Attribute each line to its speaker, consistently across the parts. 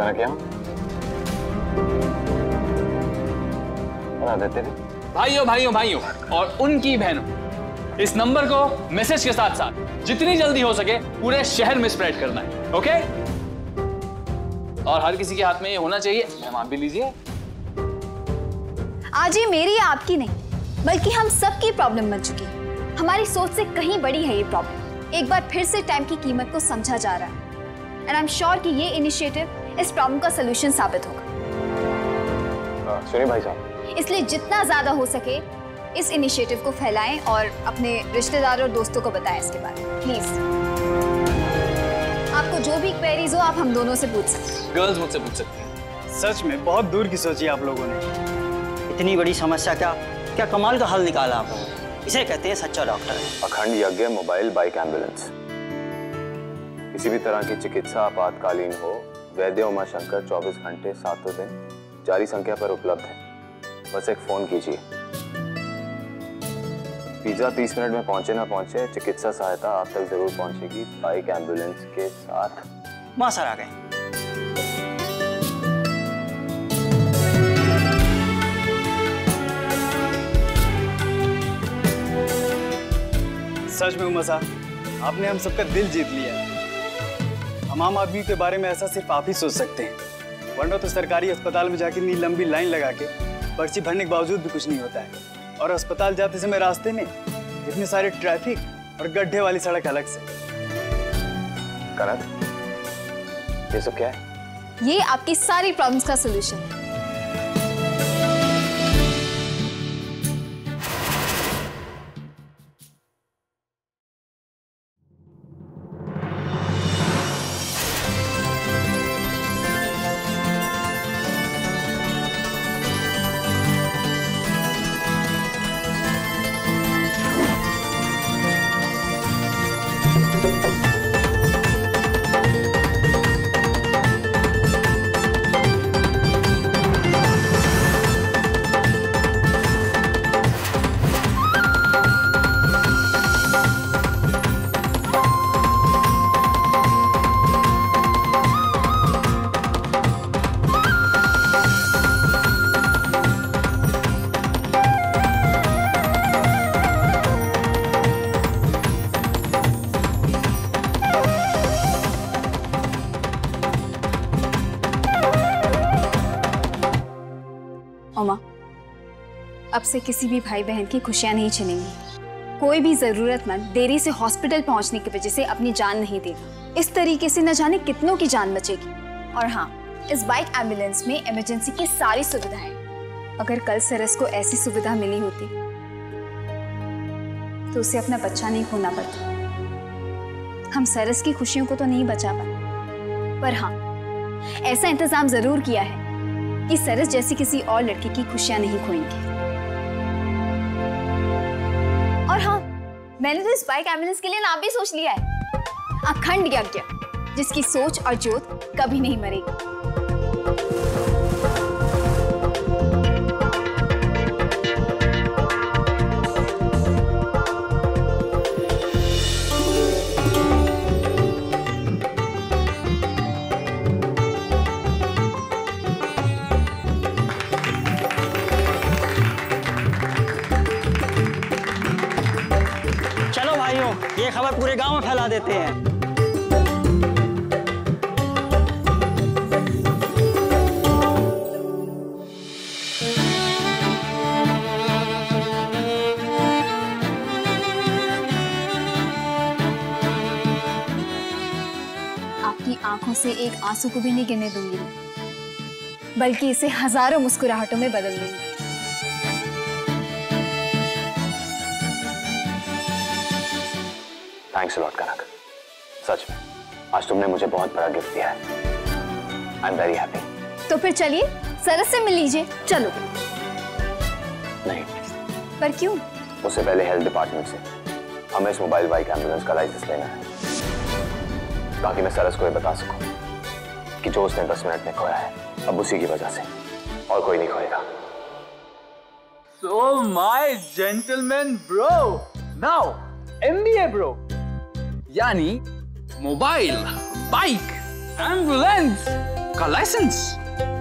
Speaker 1: करा क्या? और आदित्य भी?
Speaker 2: भाइयों और उनकी बहनों, इस नंबर को मैसेज के साथ साथ जितनी जल्दी हो सके पूरे शहर में स्प्रेड करना है, ओके? और हर किसी के हाथ में ये होना चाहिए। मैम आप भी लीजिए।
Speaker 3: आज ये मेरी आपकी नहीं बल्कि हम सबकी प्रॉब्लम बन चुकी है। हमारी सोच से कहीं बड़ी है ये प्रॉब्लम। एक बार फिर से टाइम की कीमत को समझा जा रहा है एंड आई एम श्योर कि ये इनिशिएटिव इस प्रॉब्लम का सलूशन साबित होगा।
Speaker 1: सुनिए भाई साहब,
Speaker 3: इसलिए जितना ज्यादा हो सके इस इनिशिएटिव को फैलाएं और अपने रिश्तेदारों और दोस्तों को बताएं इसके बारे में प्लीज। आपको जो भी क्वेरीज हो आप हम दोनों से पूछ सकते हैं।
Speaker 2: गर्ल्स मुझसे पूछ सकती हैं।
Speaker 4: सच में बहुत दूर की सोची आप लोगों ने।
Speaker 5: इतनी बड़ी समस्या क्या कमाल का हल निकाला आप लोगों ने। इसे कहते हैं सच्चा डॉक्टर।
Speaker 1: अखंड यज्ञ मोबाइल बाइक एम्बुलेंस। किसी भी तरह की चिकित्सा आपातकालीन हो, वैद्य उमाशंकर 24 घंटे 7 दिन जारी संख्या पर उपलब्ध है। बस एक फोन कीजिए। पिज्जा 30 मिनट में पहुंचे ना पहुंचे, चिकित्सा सहायता आप तक जरूर पहुंचेगी बाइक एम्बुलेंस के साथ।
Speaker 5: मां सर आ गए।
Speaker 4: सच में उमा साहब, आपने हम सबका दिल जीत लिया। हम आम आदमी के बारे में ऐसा सिर्फ आप ही सोच सकते हैं, वरना तो सरकारी अस्पताल में जाके इतनी लंबी लाइन लगा के पर्ची भरने के बावजूद भी कुछ नहीं होता है। और अस्पताल जाते समय रास्ते में इतने सारे ट्रैफिक और गड्ढे वाली सड़क अलग से।
Speaker 1: कनक, ये सब क्या है?
Speaker 3: ये आपकी सारी प्रॉब्लम्स का सलूशन है। ओमा, अब से किसी भी भाई बहन की खुशियां नहीं छिनेंगी। कोई भी जरूरतमंद देरी से हॉस्पिटल पहुंचने की वजह से अपनी जान नहीं देगा। इस तरीके से न जाने कितनों की जान बचेगी। और हाँ, इस बाइक एम्बुलेंस में इमरजेंसी की सारी सुविधाएं। अगर कल सरस को ऐसी सुविधा मिली होती तो उसे अपना बच्चा नहीं खोना पड़ता। हम सरस की खुशियों को तो नहीं बचा पाए, पर हाँ, ऐसा इंतजाम जरूर किया है कि सरस जैसी किसी और लड़की की खुशियां नहीं खोएंगी। और हाँ, मैंने तो इस बाइक एम्बुलेंस के लिए नाम भी सोच लिया है, अखंड यज्ञ, जिसकी सोच और जोत कभी नहीं मरेगी।
Speaker 5: ये खबर पूरे गांव में फैला देते हैं।
Speaker 3: आपकी आंखों से एक आंसू को भी नहीं गिरने दूंगी, बल्कि इसे हजारों मुस्कुराहटों में बदल दूंगी।
Speaker 1: थैंक्स लॉट कनक, सच में आज तुमने मुझे बहुत बड़ा गिफ्ट दिया है। I am very happy.
Speaker 3: तो फिर चलिए सरस से मिल लीजिए। चलो।
Speaker 1: नहीं।
Speaker 3: पर क्यों?
Speaker 1: उससे पहले हेल्थ डिपार्टमेंट से हमें इस मोबाइल बाइक एम्बुलेंस का लाइसेंस लेना है, ताकि मैं सरस को ये बता सकूं कि जो उसने 10 मिनट में खोया है अब उसी की वजह से और कोई नहीं खोएगा।
Speaker 2: So my gentleman bro, now MBA bro, यानी मोबाइल बाइक एम्बुलेंस का लाइसेंस,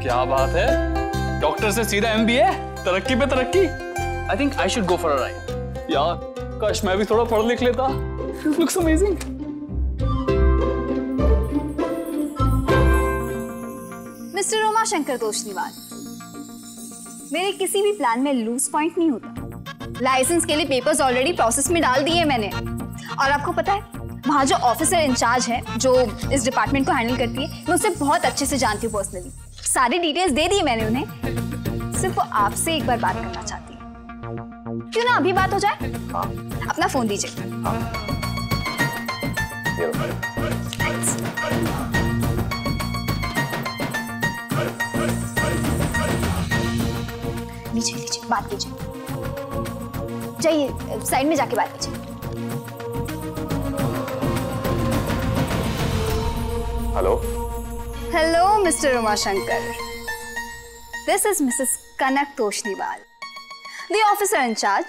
Speaker 2: क्या बात है। डॉक्टर से सीधा MBA, तरक्की पे तरक्की। I think I should go for a ride. यार काश मैं भी थोड़ा पढ़ लिख लेता। This looks amazing.
Speaker 3: Mister Umashankar Toshniwal, मेरे किसी भी प्लान में लूज पॉइंट नहीं होता। लाइसेंस के लिए पेपर्स ऑलरेडी प्रोसेस में डाल दिए मैंने। और आपको पता है, वहाँ जो ऑफिसर इंचार्ज है, जो इस डिपार्टमेंट को हैंडल करती है, मैं उसे बहुत अच्छे से जानती हूँ पर्सनली। सारी डिटेल्स दे दी मैंने उन्हें। सिर्फ वो आपसे एक बार बात करना चाहती है। क्यों ना अभी बात हो जाए?
Speaker 1: हाँ।
Speaker 3: अपना फोन दीजिए।
Speaker 1: हाँ। ये लो।
Speaker 3: लीजिए लीजिए, बात कीजिए। जाइए साइड में जाके बात कीजिए।
Speaker 1: Hello.
Speaker 3: Hello mister Umashankar, this is missus Kanak Toshniwal, the officer in charge.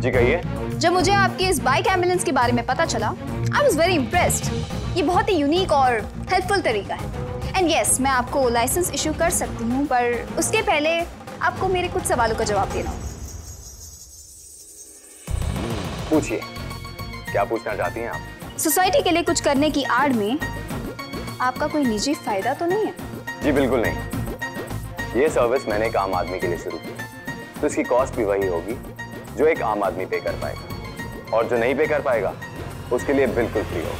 Speaker 1: जी कहिए।
Speaker 3: जब मुझे आपकी इस बाइक एम्बुलेंस के बारे में पता चला, आई वाज वेरी इम्प्रेस्ड। ये बहुत ही यूनिक और हेल्पफुल तरीका है। एंड यस, मैं आपको लाइसेंस इशू कर सकती हूँ, पर उसके पहले आपको मेरे कुछ सवालों का जवाब देना होगा।
Speaker 1: पूछिए, क्या पूछना चाहती हैं आप?
Speaker 3: सोसाइटी के लिए कुछ करने की आड़ में आपका कोई निजी फायदा तो नहीं है?
Speaker 1: जी बिल्कुल नहीं। ये सर्विस मैंने एक आम आदमी के लिए शुरू की, तो इसकी कॉस्ट भी वही होगी जो एक आम आदमी पे कर पाएगा, और जो नहीं पे कर पाएगा उसके लिए बिल्कुल फ्री होगा।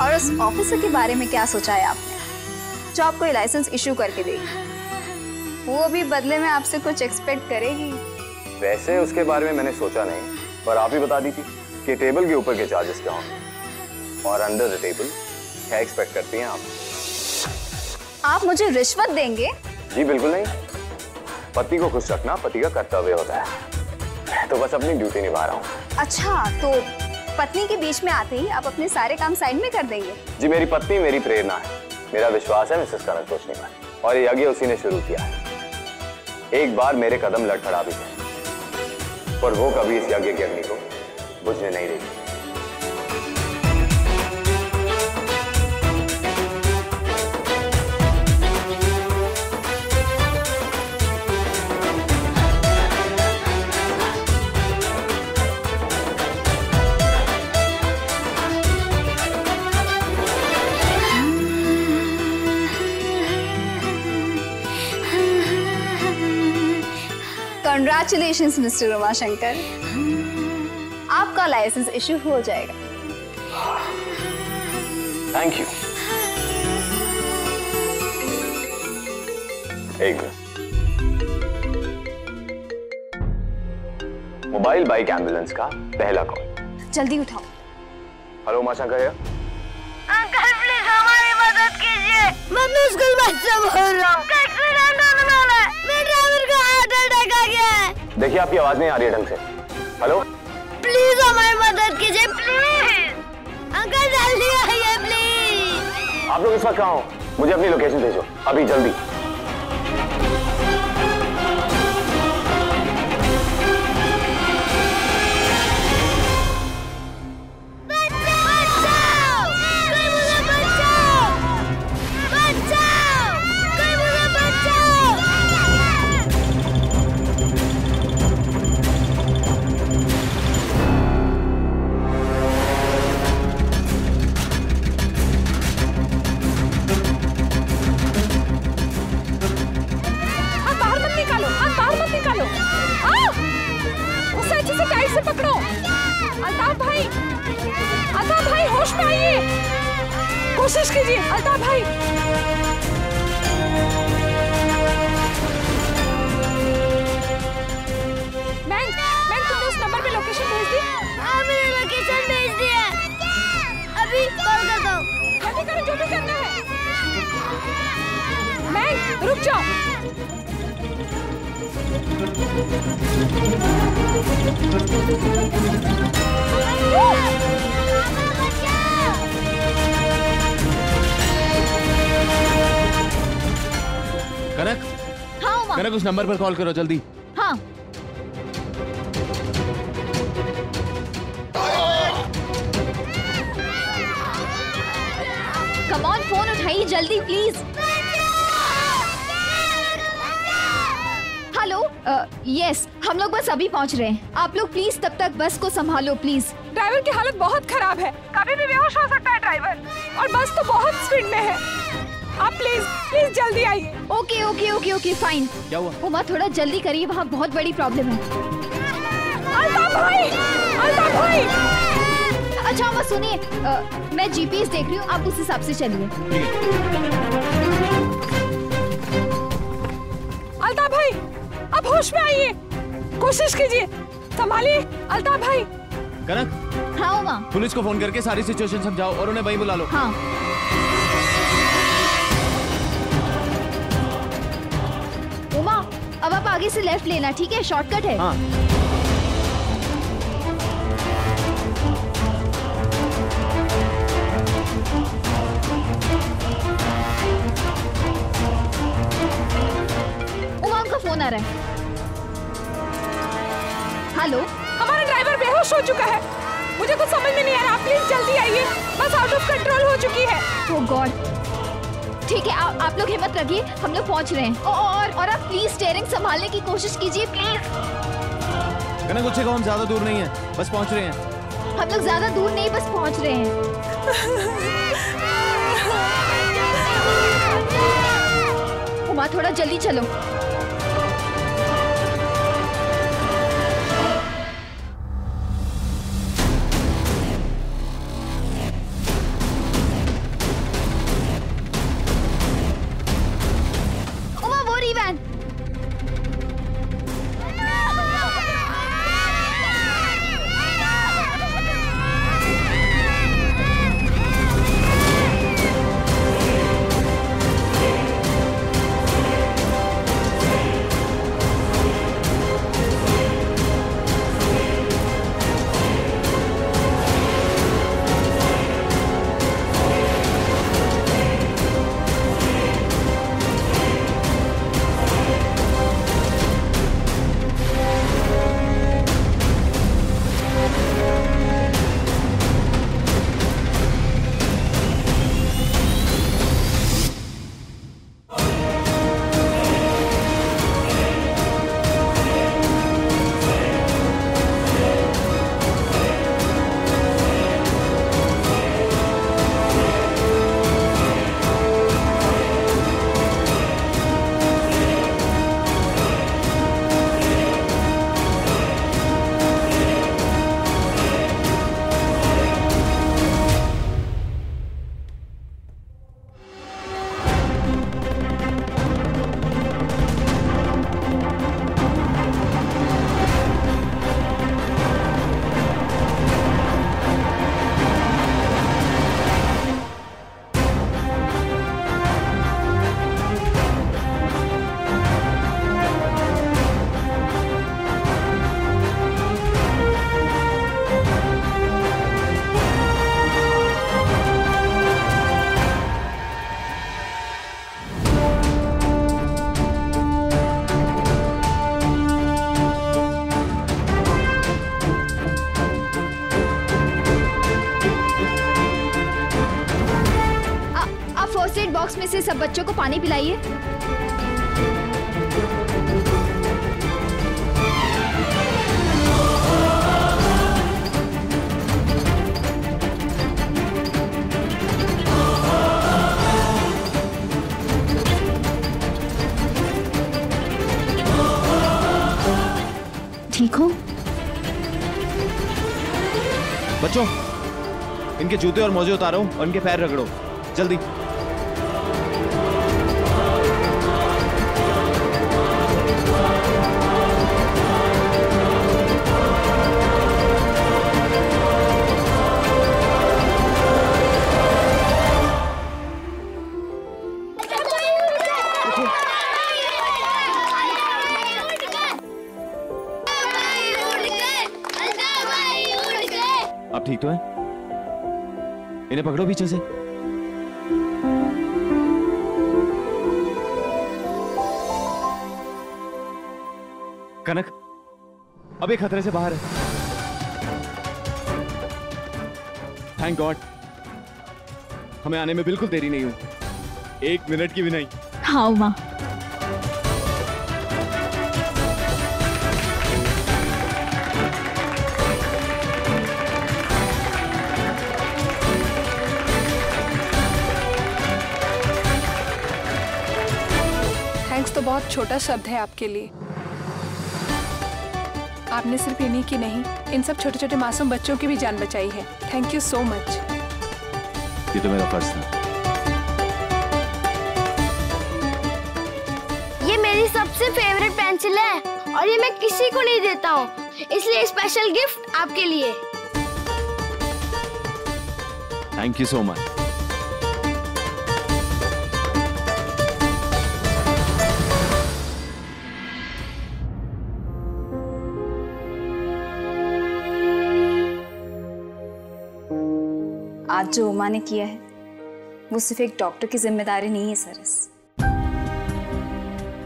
Speaker 3: और उस ऑफिसर के बारे में क्या सोचा है आपने, जो आपको ये लाइसेंस इशू करके देगी? वो भी बदले में आपसे कुछ एक्सपेक्ट करेगी?
Speaker 1: वैसे उसके बारे में मैंने सोचा नहीं, पर आप ही बता दी थी कि टेबल के ऊपर के चार्जेस क्या होंगे, और अंडर द टेबल क्या एक्सपेक्ट करती हैं आप?
Speaker 3: आप मुझे रिश्वत देंगे?
Speaker 1: जी बिल्कुल नहीं। पति को खुश रखना पति का कर्तव्य होता है। मैं तो बस अपनी ड्यूटी निभा रहा हूँ।
Speaker 3: अच्छा, तो पत्नी के बीच में आते ही आप अपने सारे काम साइड में कर देंगे?
Speaker 1: जी, मेरी पत्नी मेरी प्रेरणा है। मेरा विश्वास है मिसेस कनक तोषनीवाल, और ये यज्ञ उसी ने शुरू किया है। एक बार मेरे कदम लड़खड़ा भी थे, पर वो कभी इस यज्ञ की अग्नि को बुझने नहीं देगी।
Speaker 3: कंग्रेचुलेशंस मिस्टर उमाशंकर, आपका लाइसेंस इशू हो जाएगा।
Speaker 1: Thank you. एक मिनट। मोबाइल बाइक एम्बुलेंस का पहला कॉल।
Speaker 3: जल्दी उठाओ।
Speaker 1: हेलो उमाशंकर।
Speaker 6: अंकल प्लीज हमारी मदद कीजिए। मैं मुश्किल बच्चा बोल रहा हूँ। एक्सीडेंट होने वाला है। मेरे ड्राइवर को हार्ट अटैक आ गया है।
Speaker 1: देखिए आपकी आवाज नहीं आ रही है ढंग से। हेलो।
Speaker 6: प्लीज हमारी मदद कीजिए प्लीज। अंकल जल्दी आइए प्लीज।
Speaker 1: आप लोग इस वक्त कहाँ हो? मुझे अपनी लोकेशन भेजो अभी जल्दी।
Speaker 6: कोशिश कीजिए अल्ताफ भाई। मैं तुमने उस नंबर पे लोकेशन भेज दी? हाँ मैंने लोकेशन भेज दी है। अभी कॉल करता हूँ। जल्दी करो जो भी करना है। मैं रुक जाओ।
Speaker 7: कनक,
Speaker 6: हाँ उमा।
Speaker 7: कनक उस नंबर पर कॉल करो जल्दी।
Speaker 6: हाँ।
Speaker 3: कम ऑन, फोन उठाइए जल्दी प्लीज। हेलो, यस, हम लोग बस अभी पहुंच रहे हैं। आप लोग प्लीज तब तक बस को संभालो प्लीज।
Speaker 8: ड्राइवर की हालत बहुत खराब है, कभी भी बेहोश हो सकता है ड्राइवर, और बस तो बहुत स्पीड में है। आप प्लीज प्लीज जल्दी आइए।
Speaker 3: Okay okay okay okay fine.
Speaker 7: क्या हुआ?
Speaker 3: उमा थोड़ा जल्दी करिए, वहाँ बहुत बड़ी प्रॉब्लम है।
Speaker 8: अल्ताफ भाई, अल्ताफ भाई।
Speaker 3: अच्छा उमा सुनिए, मैं जीपीएस देख रही हूँ, आप उस हिसाब से चलिए।
Speaker 8: अल्ताफ भाई, आप होश में आइए, कोशिश कीजिए, संभालिए अल्ताफ भाई।
Speaker 7: कनक,
Speaker 3: हाँ उमा।
Speaker 7: पुलिस को फोन करके सारी सिचुएशन समझाओ और उन्हें वहीं बुला लो।
Speaker 3: हाँ उमा, अब आप आगे से लेफ्ट लेना, ठीक है? शॉर्टकट है।
Speaker 7: हाँ।
Speaker 3: उमा उनका फोन आ रहा है। हेलो,
Speaker 8: हमारा ड्राइवर बेहोश हो चुका है, मुझे कुछ समझ में नहीं आ रहा, प्लीज जल्दी आइए, बस आउट ऑफ कंट्रोल हो चुकी है।
Speaker 3: ओह गॉड। ठीक है, आप लोग हिम्मत रखिए, हम लोग पहुंच रहे हैं। और आप प्लीज स्टीयरिंग संभालने की कोशिश कीजिए प्लीज।
Speaker 7: कनक मुझसे कहो, हम ज्यादा दूर नहीं है, बस पहुंच रहे हैं।
Speaker 3: हम लोग ज्यादा दूर नहीं, बस पहुंच रहे हैं। उमा थोड़ा जल्दी चलो। उमा वो रही वैन। बॉक्स में से सब बच्चों को पानी पिलाइए। ठीक हो?
Speaker 7: बच्चों, इनके जूते और मोजे उतारो और इनके पैर रगड़ो, जल्दी। आप ठीक तो हैं? इन्हें पकड़ो पीछे से। कनक, अब ये खतरे से बाहर है। Thank God. हमें आने में बिल्कुल देरी नहीं हुई, 1 मिनट की भी नहीं।
Speaker 8: हाँ उमा। थैंक्स तो बहुत छोटा शब्द है आपके लिए। आपने सिर्फ इन्हीं की नहीं, इन सब छोटे छोटे मासूम बच्चों की भी जान बचाई है। Thank you so much.
Speaker 7: ये तो मेरा फर्ज था।
Speaker 6: ये मेरी सबसे फेवरेट पेंसिल है और ये मैं किसी को नहीं देता हूँ, इसलिए स्पेशल गिफ्ट आपके लिए।
Speaker 7: Thank you so much.
Speaker 3: आज जो उमा ने किया है वो सिर्फ एक डॉक्टर की जिम्मेदारी नहीं है सरस,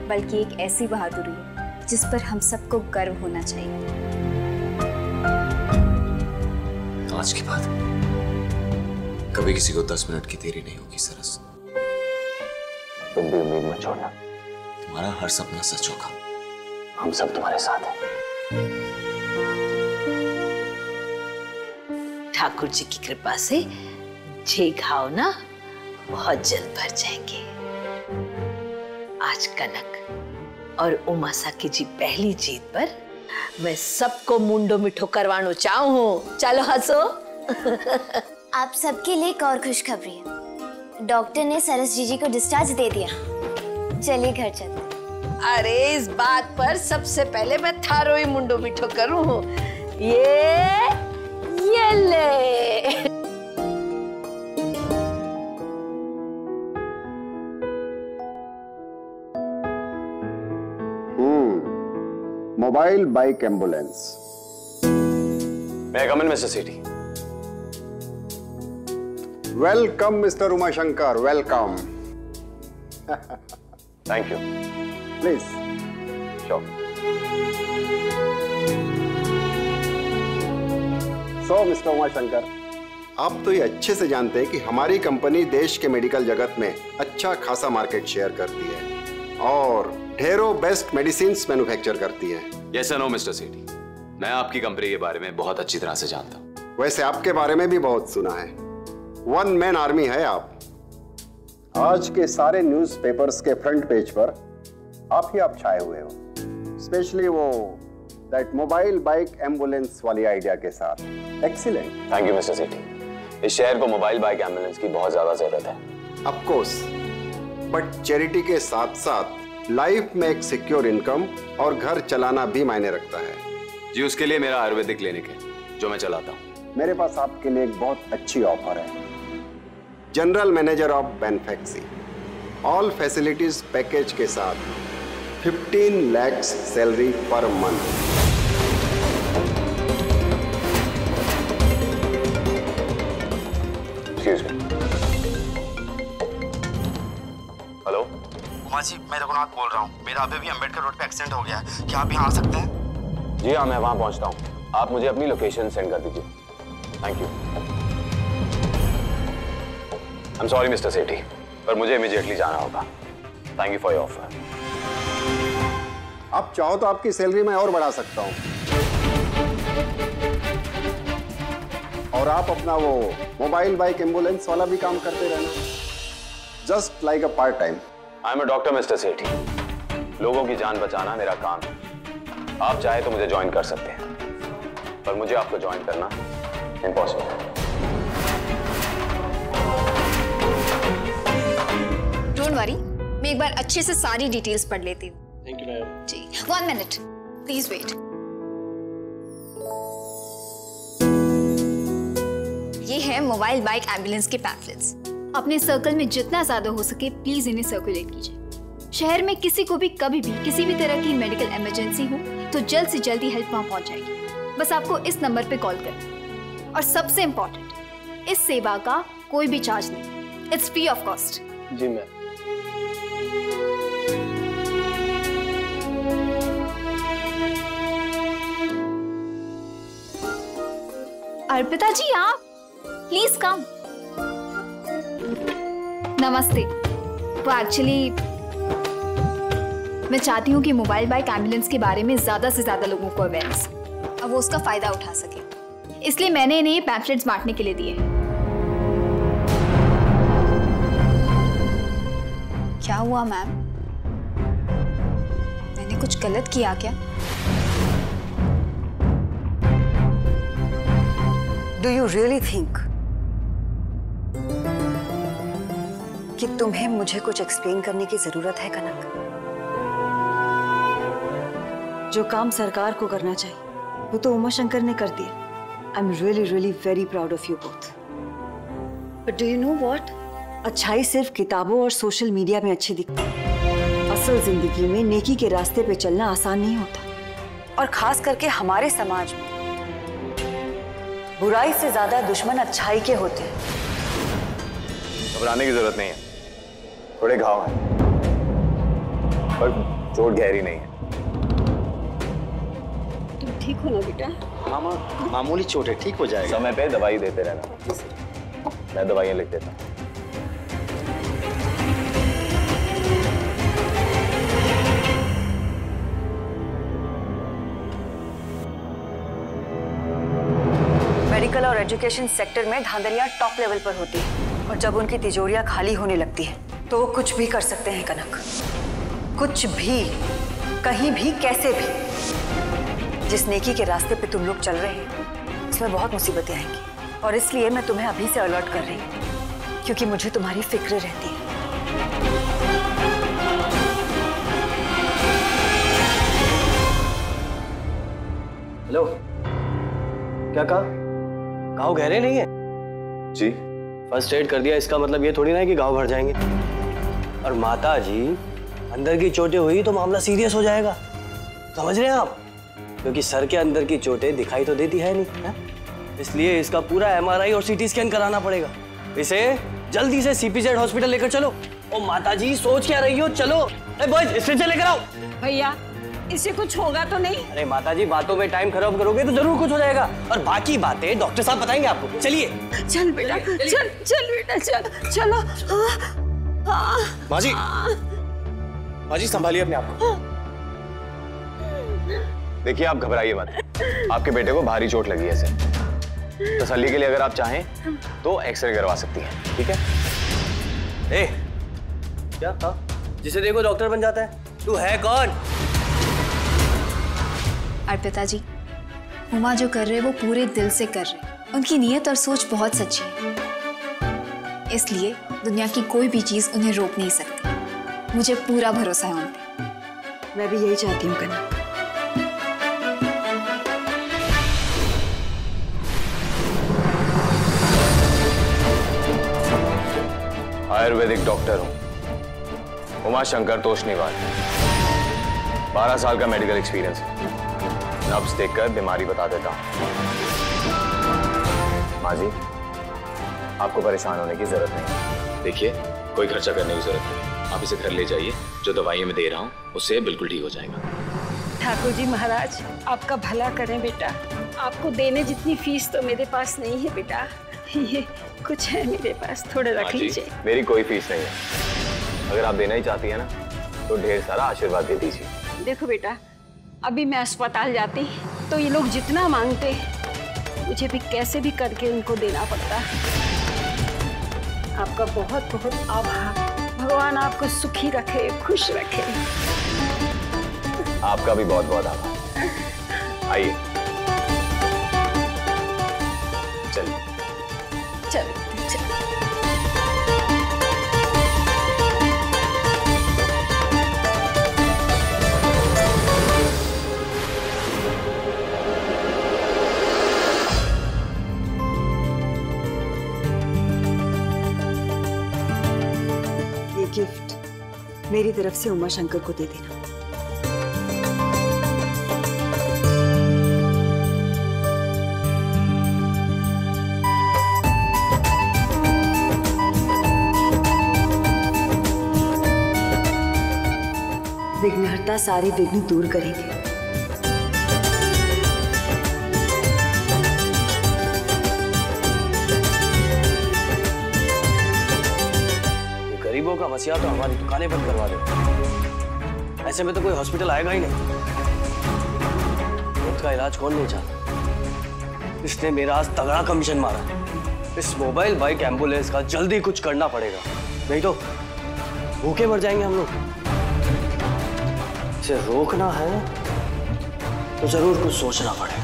Speaker 3: बल्कि एक ऐसी बहादुरी है जिस पर हम सबको गर्व होना चाहिए।
Speaker 1: आज के बाद कभी किसी को 10 मिनट की देरी नहीं होगी सरस। तुम भी उम्मीद मत छोड़ना, तुम्हारा हर सपना सच होगा। हम सब तुम्हारे साथ हैं।
Speaker 9: ठाकुर जी की कृपा से जे घाव ना बहुत जल्द भर जाएंगे। आज कनक और उमासा की जी पहली जीत पर मैं सबको मुंडो मिठो करवानो चाहूं हूं। चलो हंसो।
Speaker 6: आप सबके लिए एक और खुशखबरी है, डॉक्टर ने सरस जीजी को डिस्चार्ज दे दिया। चलिए घर चलते।
Speaker 9: अरे इस बात पर सबसे पहले मैं थारो ही मुंडो मिठो करूं। ये ले।
Speaker 10: Mobile bike ambulance.
Speaker 1: मैं come in mister Sethi.
Speaker 10: Welcome mister Umashankar, welcome.
Speaker 1: Thank you.
Speaker 10: Please.
Speaker 1: Sure.
Speaker 10: So mister Umashankar, आप तो ये अच्छे से जानते हैं कि हमारी कंपनी देश के मेडिकल जगत में अच्छा खासा मार्केट शेयर करती है और ढेरों बेस्ट मेडिसिन्स मैन्युफैक्चर करती है।
Speaker 1: यस नो मिस्टर सेठी, मैं आपकी कंपनी के बारे में बहुत अच्छी तरह से जानता हूँ।
Speaker 10: वैसे आपके बारे में भी बहुत सुना है। 1 मैन आर्मी है आप। आज के सारे न्यूज़पेपर्स के फ्रंट पेज पर आप छाए हुए हो, स्पेशली वो दैट मोबाइल बाइक एम्बुलेंस वाली आइडिया के साथ। एक्सीलेंट।
Speaker 1: थैंक यू मिस्टर सेठी। इस शहर को मोबाइल बाइक एम्बुलेंस की बहुत ज्यादा जरूरत है।
Speaker 10: ऑफ कोर्स, बट चैरिटी के साथ साथ लाइफ में एक सिक्योर इनकम और घर चलाना भी मायने रखता है।
Speaker 1: जी, उसके लिए मेरा आयुर्वेदिक क्लिनिक है जो मैं चलाता हूँ।
Speaker 10: मेरे पास आपके लिए एक बहुत अच्छी ऑफर है। General manager of Benfaxy, all facilities package के साथ 15 lakh salary per month.
Speaker 1: Excuse me. Hello
Speaker 11: Uma ji, मैं रघुनाथ बोल रहा हूँ। मेरा अभी भी अम्बेडकर रोड पे एक्सीडेंट हो गया है, क्या आप यहाँ आ सकते हैं?
Speaker 1: जी हाँ, मैं वहाँ पहुँचता हूँ। आप मुझे अपनी लोकेशन सेंड कर दीजिए। Thank you. I am sorry mister Sethi, पर मुझे इमीडिएटली जाना होगा। Thank you for your offer.
Speaker 10: आप चाहो तो आपकी सैलरी मैं और बढ़ा सकता हूँ और आप अपना वो मोबाइल बाइक एम्बुलेंस वाला भी काम करते रहना, just like a part time.
Speaker 1: I am a doctor mister Sethi, लोगों की जान बचाना मेरा काम है। आप चाहे तो मुझे ज्वाइन कर सकते हैं, पर मुझे आपको ज्वाइन करना इम्पॉसिबल है।
Speaker 3: डोंट वरी, मैं एक बार अच्छे से सारी डिटेल्स पढ़ लेती हूँ।
Speaker 2: Thank you ma'am.
Speaker 3: जी, 1 मिनट प्लीज वेट। ये है मोबाइल बाइक एम्बुलेंस के पैम्फलेट्स। अपने सर्कल में जितना ज्यादा हो सके प्लीज इन्हें सर्कुलेट कीजिए। शहर में किसी को भी कभी भी किसी भी तरह की मेडिकल इमरजेंसी हो तो जल्द से जल्द ही हेल्प वहां पहुंच जाएगी। बस आपको इस नंबर पे कॉल करना। और सबसे इम्पोर्टेंट, इस सेवा का कोई भी चार्ज नहीं, इट्स फ्री ऑफ कॉस्ट।
Speaker 2: जी मैम।
Speaker 3: अर्पिता जी, आप प्लीज कम। नमस्ते। वो एक्चुअली मैं चाहती हूँ कि मोबाइल बाइक एम्बुलेंस के बारे में ज्यादा से ज्यादा लोगों को अवेयरनेस, अब वो उसका फायदा उठा सके, इसलिए मैंने इन्हें पैम्फलेट्स बांटने के लिए दिए। क्या हुआ मैम? मैंने कुछ गलत किया क्या?
Speaker 12: Do you really think कि तुम्हें मुझे कुछ एक्सप्लेन करने की जरूरत है कनक? जो काम सरकार को करना चाहिए वो तो उमा शंकर ने कर दिया। I am really very proud of you both. But do you know what? अच्छाई सिर्फ किताबों और सोशल मीडिया में अच्छी दिखती है। असल जिंदगी में नेकी के रास्ते पे चलना आसान नहीं होता, और खास करके हमारे समाज में बुराई से ज्यादा दुश्मन अच्छाई के होते हैं।
Speaker 1: घबराने की जरूरत नहीं है, थोड़े घाव हैं, पर चोट गहरी नहीं है।
Speaker 12: तुम ठीक हो ना बेटा?
Speaker 11: हाँ माँ, मामूली चोट है, ठीक हो जाएगा।
Speaker 1: समय पे दवाई देते रहना, मैं दवाइयाँ लिख देता हूँ।
Speaker 12: मेडिकल और एजुकेशन सेक्टर में धांधलियां टॉप लेवल पर होती है, और जब उनकी तिजोरियां खाली होने लगती है तो वो कुछ भी कर सकते हैं कनक। कुछ भी, कहीं भी, कैसे भी। जिस नेकी के रास्ते पे तुम लोग चल रहे हैं उसमें बहुत मुसीबतें आएंगी, और इसलिए मैं तुम्हें अभी से अलर्ट कर रही हूँ, क्योंकि मुझे तुम्हारी फिक्र रहती है।
Speaker 13: हेलो, क्या कहा? घाव गहरे नहीं है?
Speaker 1: जी
Speaker 13: फर्स्ट एड कर दिया, इसका मतलब ये थोड़ी ना है कि घाव भर जाएंगे। और माता जी, अंदर की चोटें हुई तो मामला सीरियस हो जाएगा, समझ रहे हैं आप? क्योंकि सर के अंदर की चोटें दिखाई तो देती है नहीं है? इसलिए इसका पूरा एमआरआई और सीटी स्कैन कराना पड़ेगा। इसे जल्दी से सीपीजेड हॉस्पिटल लेकर चलो। ओ माता जी, सोच क्या रही हो? चलो बॉयज, स्ट्रेचर लेकर आओ।
Speaker 8: भैया, इसे कुछ होगा तो नहीं?
Speaker 13: अरे माता जी, बातों में टाइम खराब करोगे तो जरूर कुछ हो जाएगा, और बाकी बातें डॉक्टर साहब बताएंगे आपको। चलिए
Speaker 8: चल बेटा, चल बेटा, चलो।
Speaker 7: माँ जी, माँ जी संभालिए अपने आप को।
Speaker 1: देखिए, आप घबराइए मत, आपके बेटे को भारी चोट लगी है। इसे तसल्ली के लिए अगर आप चाहें तो एक्सरे करवा सकती हैं, ठीक है?
Speaker 13: ए, क्या था? जिसे देखो डॉक्टर बन जाता है। तू है कौन?
Speaker 3: अर्पिता जी, उमा जो कर रहे वो पूरे दिल से कर रहे, उनकी नीयत और सोच बहुत सच्ची है, इसलिए दुनिया की कोई भी चीज उन्हें रोक नहीं सकती। मुझे पूरा भरोसा है उन पे।
Speaker 12: मैं भी यही चाहती हूँ कनक।
Speaker 1: आयुर्वेदिक डॉक्टर हूँ, उमा शंकर तोषनीवाल। 12 साल का मेडिकल एक्सपीरियंस है। नब्ज देखकर बीमारी बता देता हूँ। माँ जी, आपको परेशान होने की जरूरत नहीं।
Speaker 14: देखिए, कोई खर्चा करने की जरूरत नहीं, आप इसे घर ले जाइए। जो दवाइयाँ मैं दे रहा हूँ उससे बिल्कुल ठीक हो जाएगा।
Speaker 8: ठाकुर जी महाराज, आपका भला करें बेटा। आपको देने जितनी फीस तो मेरे पास नहीं है बेटा, ये कुछ है मेरे पास, थोड़े रख लीजिए।
Speaker 1: मेरी कोई फीस नहीं है, अगर आप देना ही चाहती है ना तो ढेर सारा आशीर्वाद दे दीजिए।
Speaker 8: देखो बेटा, अभी मैं अस्पताल जाती तो ये लोग जितना मांगते मुझे भी कैसे भी करके उनको देना पड़ता। आपका बहुत बहुत आभार। भगवान आपको सुखी रखे, खुश रखे।
Speaker 1: आपका भी बहुत बहुत आभार। आइए, चलिए।
Speaker 8: चल।
Speaker 12: गिफ्ट मेरी तरफ से उमा शंकर को दे देना। विघ्नहर्ता सारे विघ्न दूर करेंगे।
Speaker 13: गरीबों का मसीहा तो हमारी दुकानें बंद करवा दे। ऐसे में तो कोई हॉस्पिटल आएगा ही नहीं। उसका इलाज कौन नहीं चाहता? इसने मेरा आज तगड़ा कमीशन मारा। इस मोबाइल बाइक एम्बुलेंस का जल्दी कुछ करना पड़ेगा, नहीं तो भूखे मर जाएंगे हम लोग। इसे रोकना है तो जरूर कुछ सोचना पड़ेगा।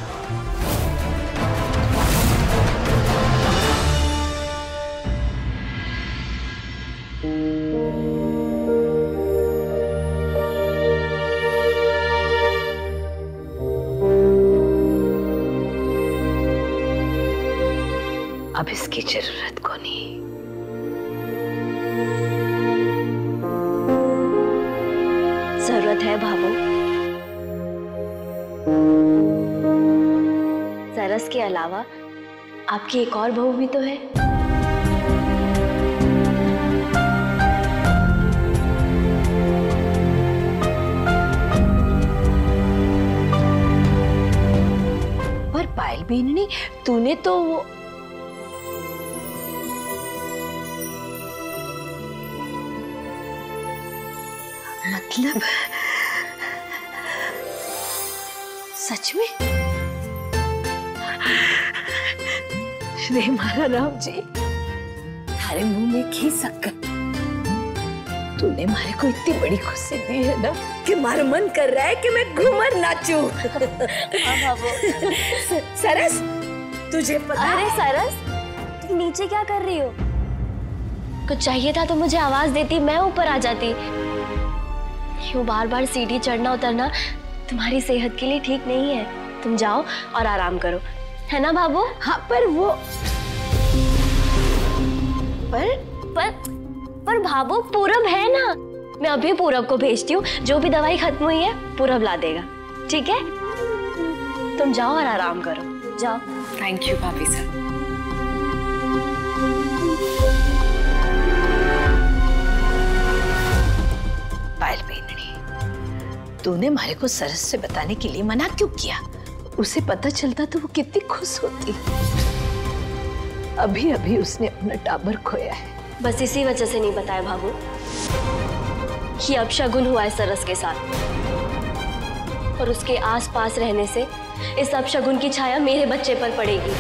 Speaker 9: अब इसकी जरूरत को नहीं।
Speaker 6: जरूरत है भाभो। सरस के अलावा आपकी एक और बहू भी तो है।
Speaker 9: और पायल बेननी, तूने तो वो मतलब सच में? रे मारा राम जी, थारे मुंह में घी शक्कर। तूने मारे को इतनी बड़ी खुशी दी है ना कि मारा मन कर रहा है कि मैं घूमर नाचूं। सरस, तुझे पता है?
Speaker 6: अरे सरस, तुम नीचे क्या कर रही हो? कुछ चाहिए था तो मुझे आवाज देती, मैं ऊपर आ जाती। यूं बार बार सीढ़ी चढ़ना उतरना तुम्हारी सेहत के लिए ठीक नहीं है। तुम जाओ और आराम करो, है ना बाबू?
Speaker 9: हाँ, पर वो
Speaker 6: पर भाबू, पूरब है ना। मैं अभी पूरब को भेजती हूँ, जो भी दवाई खत्म हुई है पूरब ला देगा, ठीक है? तुम जाओ और आराम करो, जाओ।
Speaker 3: थैंक यू भाभी सर।
Speaker 9: पायल बेननी, तूने मारे को सरस से बताने के लिए मना क्यों किया? उसे पता चलता तो वो कितनी खुश होती। अभी अभी उसने अपना टाबर खोया है।
Speaker 6: बस इसी वजह से नहीं बताया भाभू। ये अपशगुन हुआ है सरस के साथ, और उसके आसपास रहने से इस अपशगुन की छाया मेरे बच्चे पर पड़ेगी।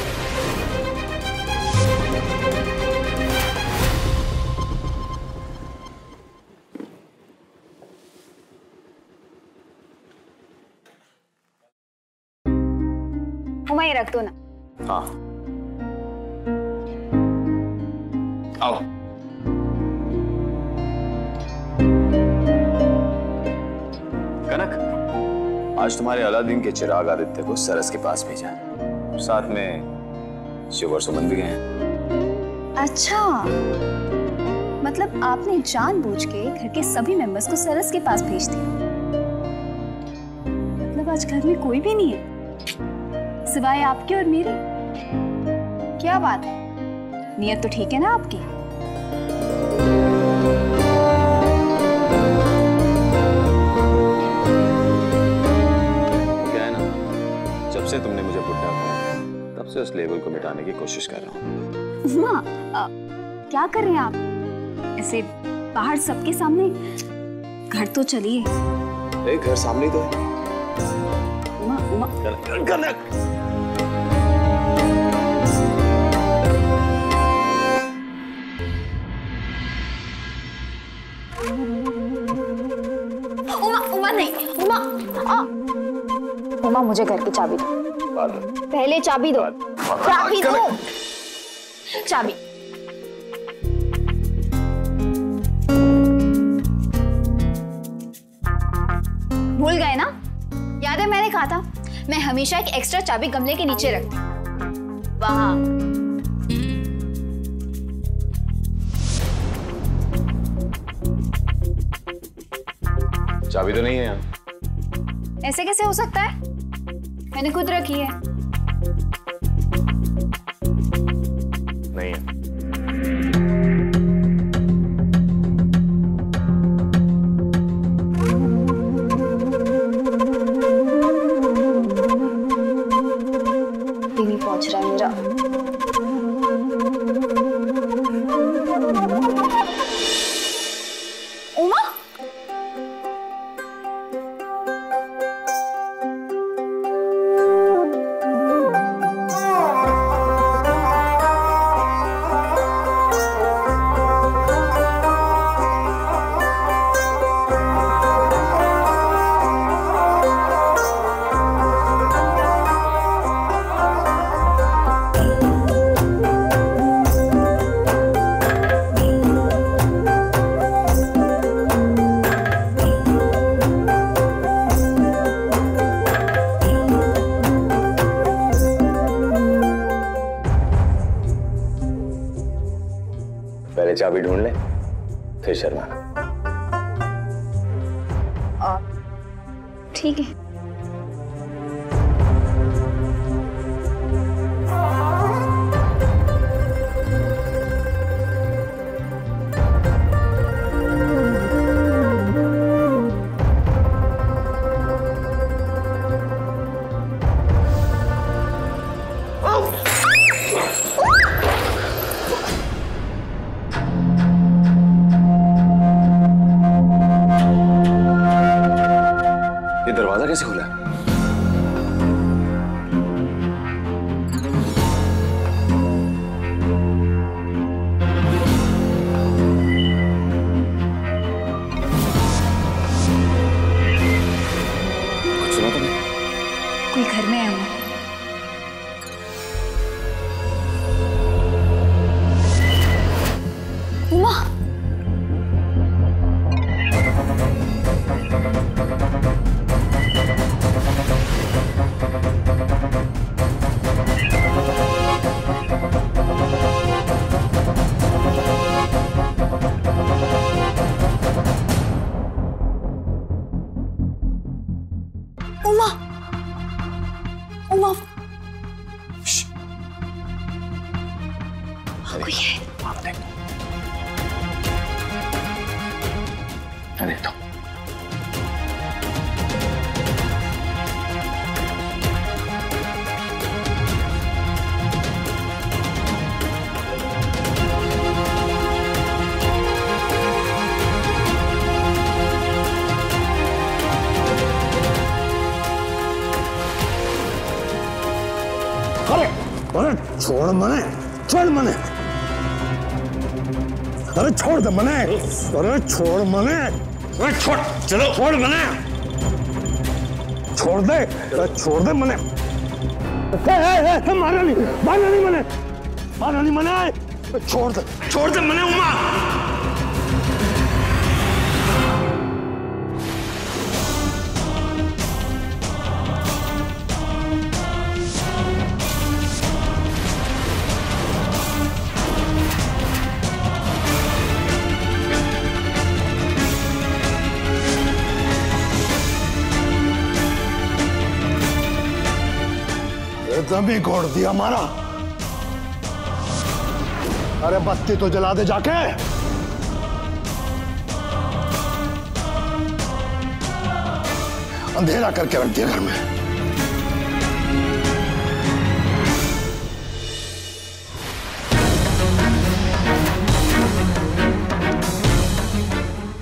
Speaker 3: वहीं रख दो ना।
Speaker 1: हाँ, आओ। कनक, आज तुम्हारे अलादीन के चिराग आदित्य को सरस के पास भेजा, साथ में शिव और सुमन भी गए हैं।
Speaker 3: अच्छा, मतलब आपने जानबूझ के घर के सभी मेंबर्स को सरस के पास भेज दिया। मतलब आज घर में कोई भी नहीं है सिवाय आपके और मेरे। क्या बात है, नियत तो ठीक है ना आपकी?
Speaker 1: क्या है ना, जब से तुमने मुझे बुढ़ा कहा तब से उस लेवल को मिटाने की कोशिश कर रहा हूँ।
Speaker 3: माँ, क्या कर रहे हैं आप ऐसे बाहर सबके सामने? घर तो चलिए।
Speaker 1: घर सामने तो है। कनक,
Speaker 3: उमा नहीं, उमा मुझे घर की चाबी दो। पहले चाबी दो, चाबी दो, चाबी। भूल गए ना? याद है मैंने कहा था मैं हमेशा एक एक्स्ट्रा चाबी गमले के नीचे रखती हूँ, वहां।
Speaker 1: चाबी तो नहीं है यहाँ।
Speaker 3: ऐसे कैसे हो सकता है? मैंने खुद रखी है।
Speaker 1: नहीं है।
Speaker 3: नहीं पहुंच रहा है मेरा।
Speaker 1: चाबी ढूंढ ले, फिर शर्माना।
Speaker 3: ठीक है।
Speaker 1: ये दरवाजा कैसे खुला? कुछ सुना तुमने?
Speaker 3: कोई घर में है अम्मा। उमा, उमा, उमा, कोई है?
Speaker 1: मैं देखता हूँ।
Speaker 15: अरे छोड़ मने, छोड़ मने, अरे छोड़ दे मने, अरे छोड़ मने, अरे छोड़, चलो छोड़ मने, छोड़ दे मने, मारना नहीं मने, मारना नहीं मने, छोड़ दे मने उमा। भी घोड़ दिया हमारा। अरे बत्ती तो जला दे जाके। अंधेरा करके रख दिया घर में।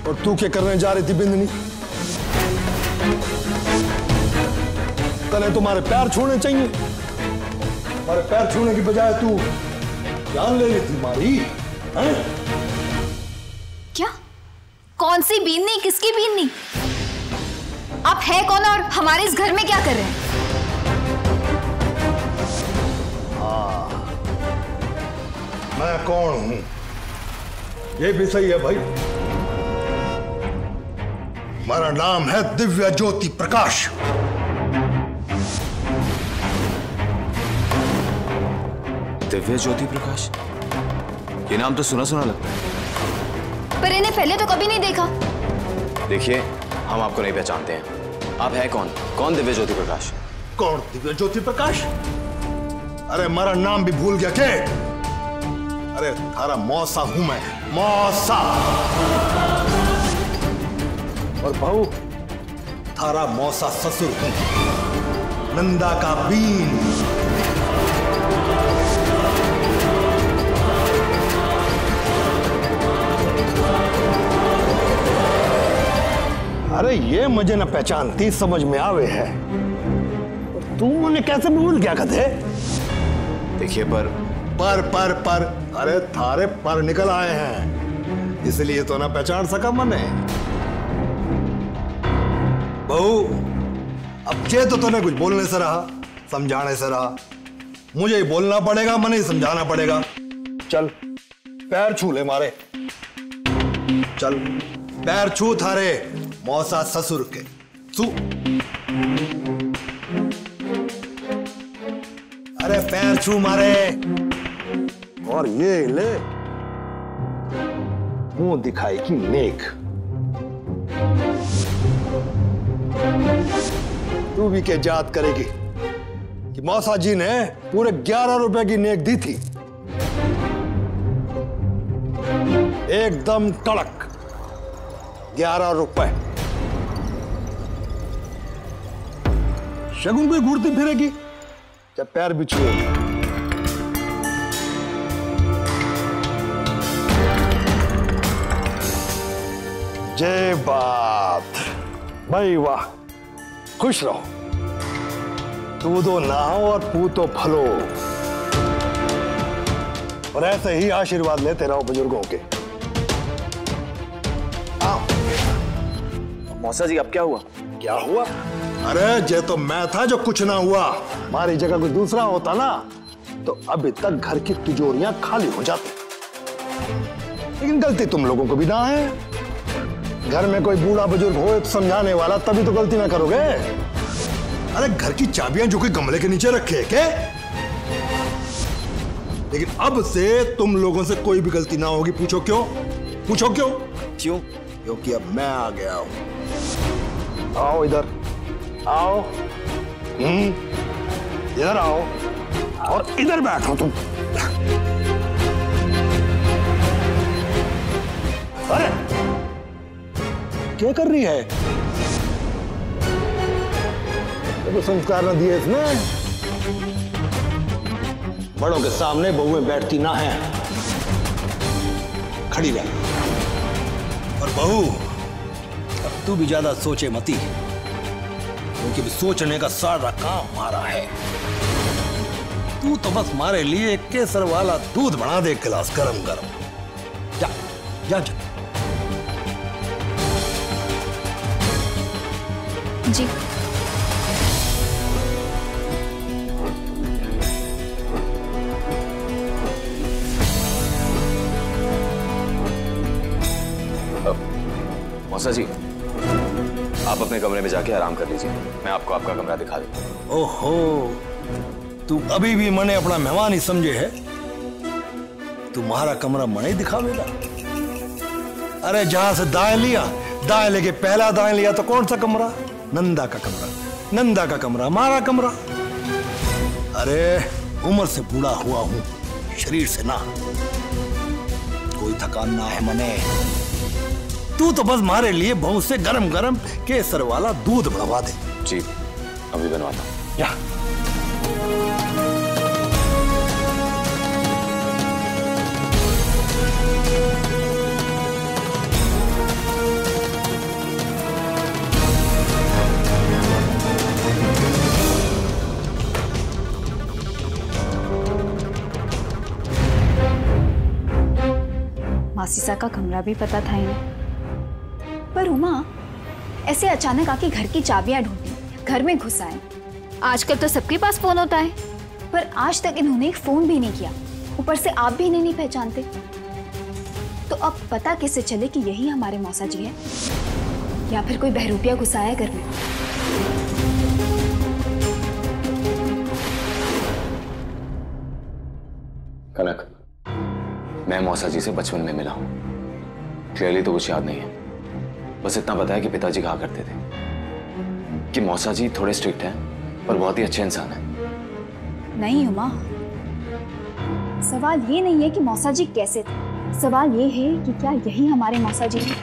Speaker 15: और तू क्या करने जा रही थी बिंदनी? तने तुम्हारे पैर छूने चाहिए, हमारे पैर छूने की बजाय तू जान ले रही थी हमारी।
Speaker 3: क्या? कौन सी बीननी? किसकी बीननी? आप है कौन और हमारे इस घर में क्या कर रहे हैं?
Speaker 15: हाँ, मैं कौन हूं ये भी सही है भाई। हमारा नाम है दिव्य ज्योति प्रकाश।
Speaker 1: दिव्य ज्योति प्रकाश, ये नाम तो सुना सुना लगता है,
Speaker 3: पर इन्हें पहले तो कभी नहीं देखा।
Speaker 1: देखिए, हम आपको नहीं पहचानते हैं। आप है कौन? कौन दिव्य ज्योति प्रकाश?
Speaker 15: कौन दिव्य ज्योति प्रकाश? अरे हमारा नाम भी भूल गया क्या? अरे थारा मौसा हूं मैं, मौसा। और बहू थारा मौसा ससुर हूं, नंदा का बीन। अरे ये मुझे न पहचानती समझ में आवे है। तू मुझे कैसे भूल गया कदे?
Speaker 1: देखिए पर
Speaker 15: अरे थारे पर निकल आए हैं, इसलिए तो ना पहचान सका मने। बहू अब जे तो तूने कुछ बोलने से रहा, समझाने से रहा, मुझे ही बोलना पड़ेगा, मने ही समझाना पड़ेगा। चल पैर छू ले मारे, चल पैर छू थारे मौसा ससुर के, छू। अरे पैर छू मारे। और ये ले मुंह दिखाएगी नेक। तू भी क्या याद करेगी कि मौसा जी ने पूरे 11 रुपए की नेक दी थी, एकदम कड़क 11 रुपए। शगुन कोई घूरती फिरेगी जब पैर भी छुएगी। जय बात भाई, वाह, खुश रहो, दूधो नहाओ और पूतो फलो, और ऐसे ही आशीर्वाद लेते रहो बुजुर्गों के।
Speaker 1: मौसा जी अब क्या हुआ?
Speaker 15: क्या हुआ? अरे ये तो मैं था जो कुछ ना हुआ। हमारी जगह कोई दूसरा होता ना तो अभी तक घर की तिजोरियां खाली हो जाती। लेकिन गलती तुम लोगों को भी ना है। घर में कोई बूढ़ा बुजुर्ग हो तो समझाने वाला, तभी तो गलती ना करोगे। अरे घर की चाबियां जो कोई गमले के नीचे रखे क्या? लेकिन अब से तुम लोगों से कोई भी गलती ना होगी। पूछो क्यों? पूछो क्यों?
Speaker 1: क्यों?
Speaker 15: क्योंकि अब मैं आ गया हूं। आओ इधर आओ। इधर आओ और इधर बैठो तुम। अरे क्या कर रही है? तो संस्कार न दिए इसने। बड़ों के सामने बहुएं बैठती ना है, खड़ी रह। और बहू अब तू भी ज्यादा सोचे मती, क्योंकि भी सोचने का सारा काम हमारा है। तू तो बस हमारे लिए केसर वाला दूध बना दे गिलास गरम गरम। जा जा जा।
Speaker 3: जी
Speaker 1: मौसा जी, आप अपने कमरे में जाके आराम कर लीजिए, मैं आपको आपका कमरा दिखा देता हूं।
Speaker 15: ओहो, तू अभी भी मने अपना मेहमान ही समझे है? तुम्हारा कमरा मने दिखावेगा? अरे जहां से दाएं लिया, दाएं लेके पहला दाएं लिया तो कौन सा कमरा? नंदा का कमरा। नंदा का कमरा हमारा कमरा। अरे उम्र से बूढ़ा हुआ हूं, शरीर से ना। कोई थकान ना है मने। तू तो बस हमारे लिए बहुत से गरम गरम केसर वाला दूध बनवा दे।
Speaker 1: जी अभी बनवाता हूं।
Speaker 15: या
Speaker 3: मासीसा का कमरा भी पता था इन्हें। पर उमा ऐसे अचानक आके घर की चाबियां ढूंढी, घर में घुस आए। आजकल तो सबके पास फोन होता है, पर आज तक इन्होंने एक फोन भी नहीं किया। ऊपर से आप भी इन्हें नहीं पहचानते, तो अब पता कैसे चले कि यही हमारे मौसा जी है, या फिर कोई बहरूपिया घुसा है घर में?
Speaker 1: कनक, मैं मौसा जी से बचपन में मिला हूं। क्लियरली तो कुछ याद नहीं है, बस इतना पता है कि पिताजी कहा करते थे कि मौसा जी थोड़े स्ट्रिक्ट हैं पर बहुत ही अच्छे इंसान हैं।
Speaker 3: नहीं उमा, सवाल ये नहीं है कि मौसा जी कैसे थे, सवाल ये है कि क्या यही हमारे मौसा जी हैं?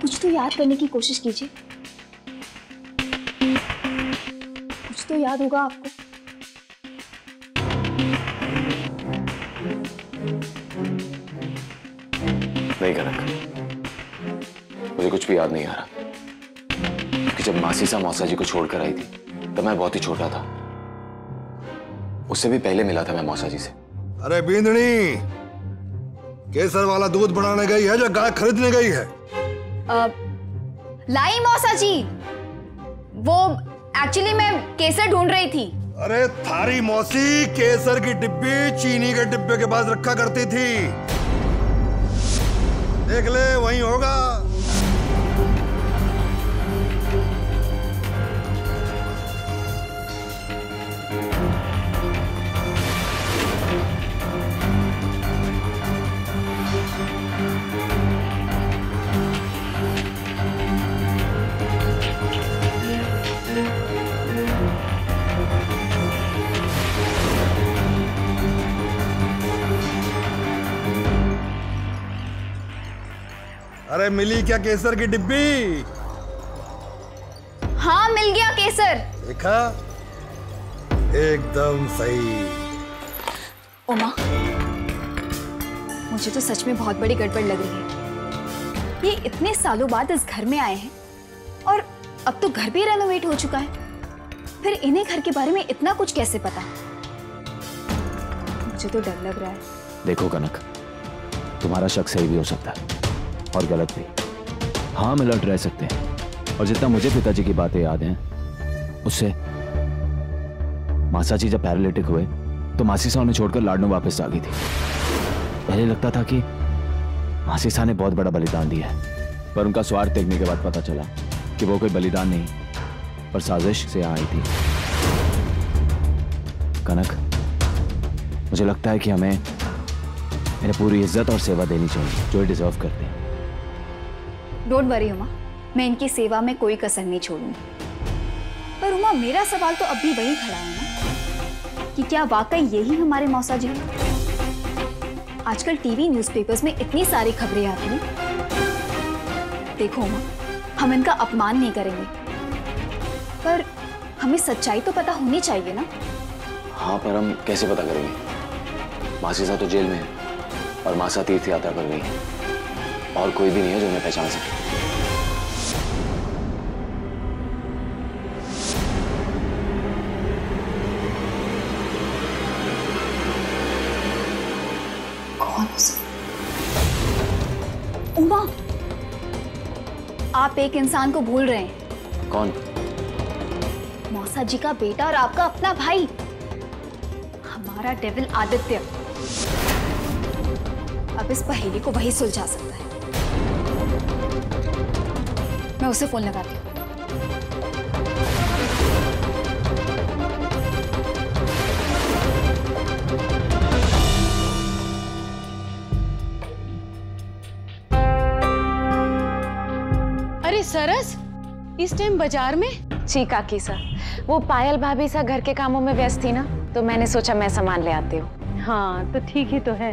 Speaker 3: कुछ तो याद करने की कोशिश कीजिए, कुछ तो याद होगा आपको।
Speaker 1: नहीं कनक, मुझे कुछ भी याद नहीं आ रहा, क्योंकि जब मासीसा मौसा जी को छोड़कर आई थी तब मैं बहुत ही छोटा था। उससे भी पहले मिला था मैं मौसा जी से।
Speaker 15: अरे बींदनी, केसर वाला दूध बनाने गई है या गाय खरीदने गई है?
Speaker 3: लाई मौसा जी, वो एक्चुअली मैं केसर ढूंढ रही थी।
Speaker 15: अरे थारी मौसी केसर की डिब्बी चीनी के डिब्बे के पास रखा करती थी, देख ले वहीं होगा। अरे मिली क्या केसर की डिब्बी?
Speaker 3: हाँ मिल गया केसर।
Speaker 15: देखा, एकदम सही।
Speaker 3: उमा, मुझे तो सच में बहुत बड़ी गड़बड़ लग रही है। ये इतने सालों बाद इस घर में आए हैं और अब तो घर भी रेनोवेट हो चुका है, फिर इन्हें घर के बारे में इतना कुछ कैसे पता? मुझे तो डर लग रहा है।
Speaker 14: देखो कनक, तुम्हारा शक सही भी हो सकता है और गलत भी। हाँ, हम अलर्ट रह सकते हैं। और जितना मुझे पिताजी की बातें याद हैं, उससे मासा जी जब पैरालिटिक हुए तो मासी साहब ने छोड़कर लाडनू वापस आ गई थी। पहले लगता था कि मासी साहब ने बहुत बड़ा बलिदान दिया है, पर उनका स्वार्थ देखने के बाद पता चला कि वो कोई बलिदान नहीं पर साजिश से आई थी। कनक, मुझे लगता है कि हमें इन्हें पूरी इज्जत और सेवा देनी चाहिए जो ये डिजर्व करते हैं।
Speaker 3: डोंट वरी उमा, मैं इनकी सेवा में कोई कसर नहीं छोड़ूंगी। पर उमा, मेरा सवाल तो अब भी वही खड़ा है ना कि क्या वाकई यही हमारे मौसा जी हैं? आजकल टीवी न्यूज़पेपर्स में इतनी सारी खबरें आती हैं। देखो उमा, हम इनका अपमान नहीं करेंगे, पर हमें सच्चाई तो पता होनी चाहिए ना।
Speaker 14: हाँ, पर हम कैसे पता करेंगे? मासी साहब तो जेल में है और मासा तीर्थ यात्रा पर गई है, और कोई भी नहीं है जो उन्हें पहचान सके।
Speaker 3: उमा, आप एक इंसान को भूल रहे हैं।
Speaker 14: कौन?
Speaker 3: मौसा जी का बेटा और आपका अपना भाई, हमारा डेविल आदित्य। अब इस पहेली को वही सुलझा सकता है। मैं उसे फोन लगाती हूँ।
Speaker 16: अरे सरस, इस टाइम बाजार में?
Speaker 17: जी काकी सर, वो पायल भाभी सा घर के कामों में व्यस्त थी ना, तो मैंने सोचा मैं सामान ले आती हूँ।
Speaker 16: हाँ तो ठीक ही तो है,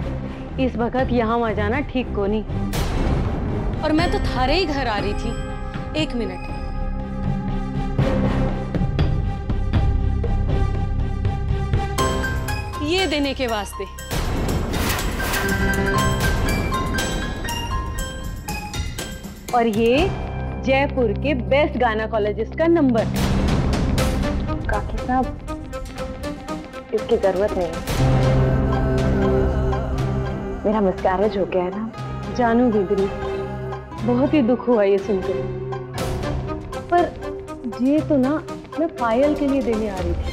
Speaker 16: इस वक्त यहाँ आ जाना ठीक को नहीं। और मैं तो थारे ही घर आ रही थी। एक मिनट। ये देने के वास्ते। और ये जयपुर के बेस्ट गायनेकोलॉजिस्ट का नंबर।
Speaker 17: काकी साहब, इसकी जरूरत नहीं है, मेरा मिसकैरेज हो गया है ना।
Speaker 16: जानू बिगड़ी, बहुत ही दुख हुआ ये सुनकर। पर ये तो ना मैं पायल के लिए देने आ रही थी।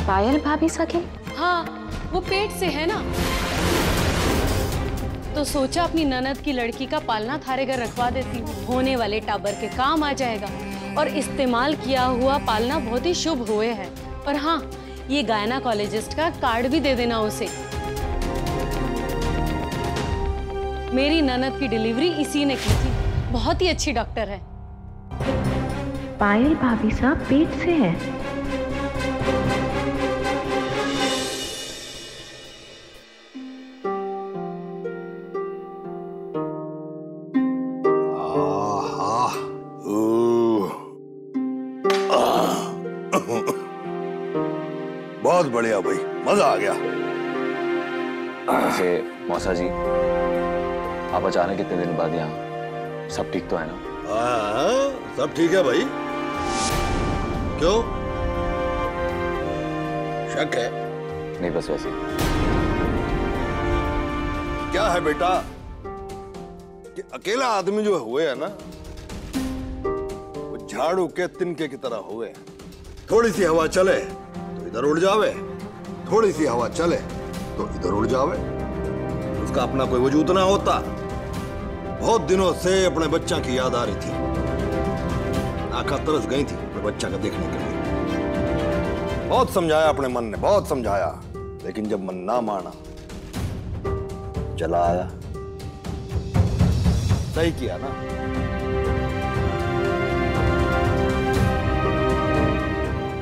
Speaker 17: पायल भाभी सके?
Speaker 16: हाँ, वो पेट से है ना, तो सोचा अपनी ननद की लड़की का पालना थारे घर रखवा देती हूँ। होने वाले टाबर के काम आ जाएगा और इस्तेमाल किया हुआ पालना बहुत ही शुभ हुए है। और हाँ, ये गायनेकोलॉजिस्ट का कार्ड भी दे देना उसे। मेरी ननद की डिलीवरी इसी ने की थी, बहुत ही अच्छी डॉक्टर है।
Speaker 17: पायल भाभी साहब पेट से है?
Speaker 15: बहुत बढ़िया भाई, मजा आ गया।
Speaker 14: वैसे मौसा जी, आप अचानक कितने दिन बाद यहाँ? सब ठीक तो है ना?
Speaker 15: हाँ, सब ठीक है भाई। क्यों, शक है?
Speaker 14: नहीं, बस वैसे।
Speaker 15: क्या है बेटा कि अकेला आदमी जो हुए है ना, वो झाड़ू के तिनके की तरह हुए हैं। थोड़ी सी हवा चले तो इधर उड़ जावे, थोड़ी सी हवा चले तो इधर उड़ जावे। उसका अपना कोई वजूद ना होता। बहुत दिनों से अपने बच्चा की याद आ रही थी, आंखें तरस गई थी अपने बच्चा का देखने के लिए। बहुत समझाया अपने मन ने, बहुत समझाया, लेकिन जब मन ना माना, चला आया। सही किया ना?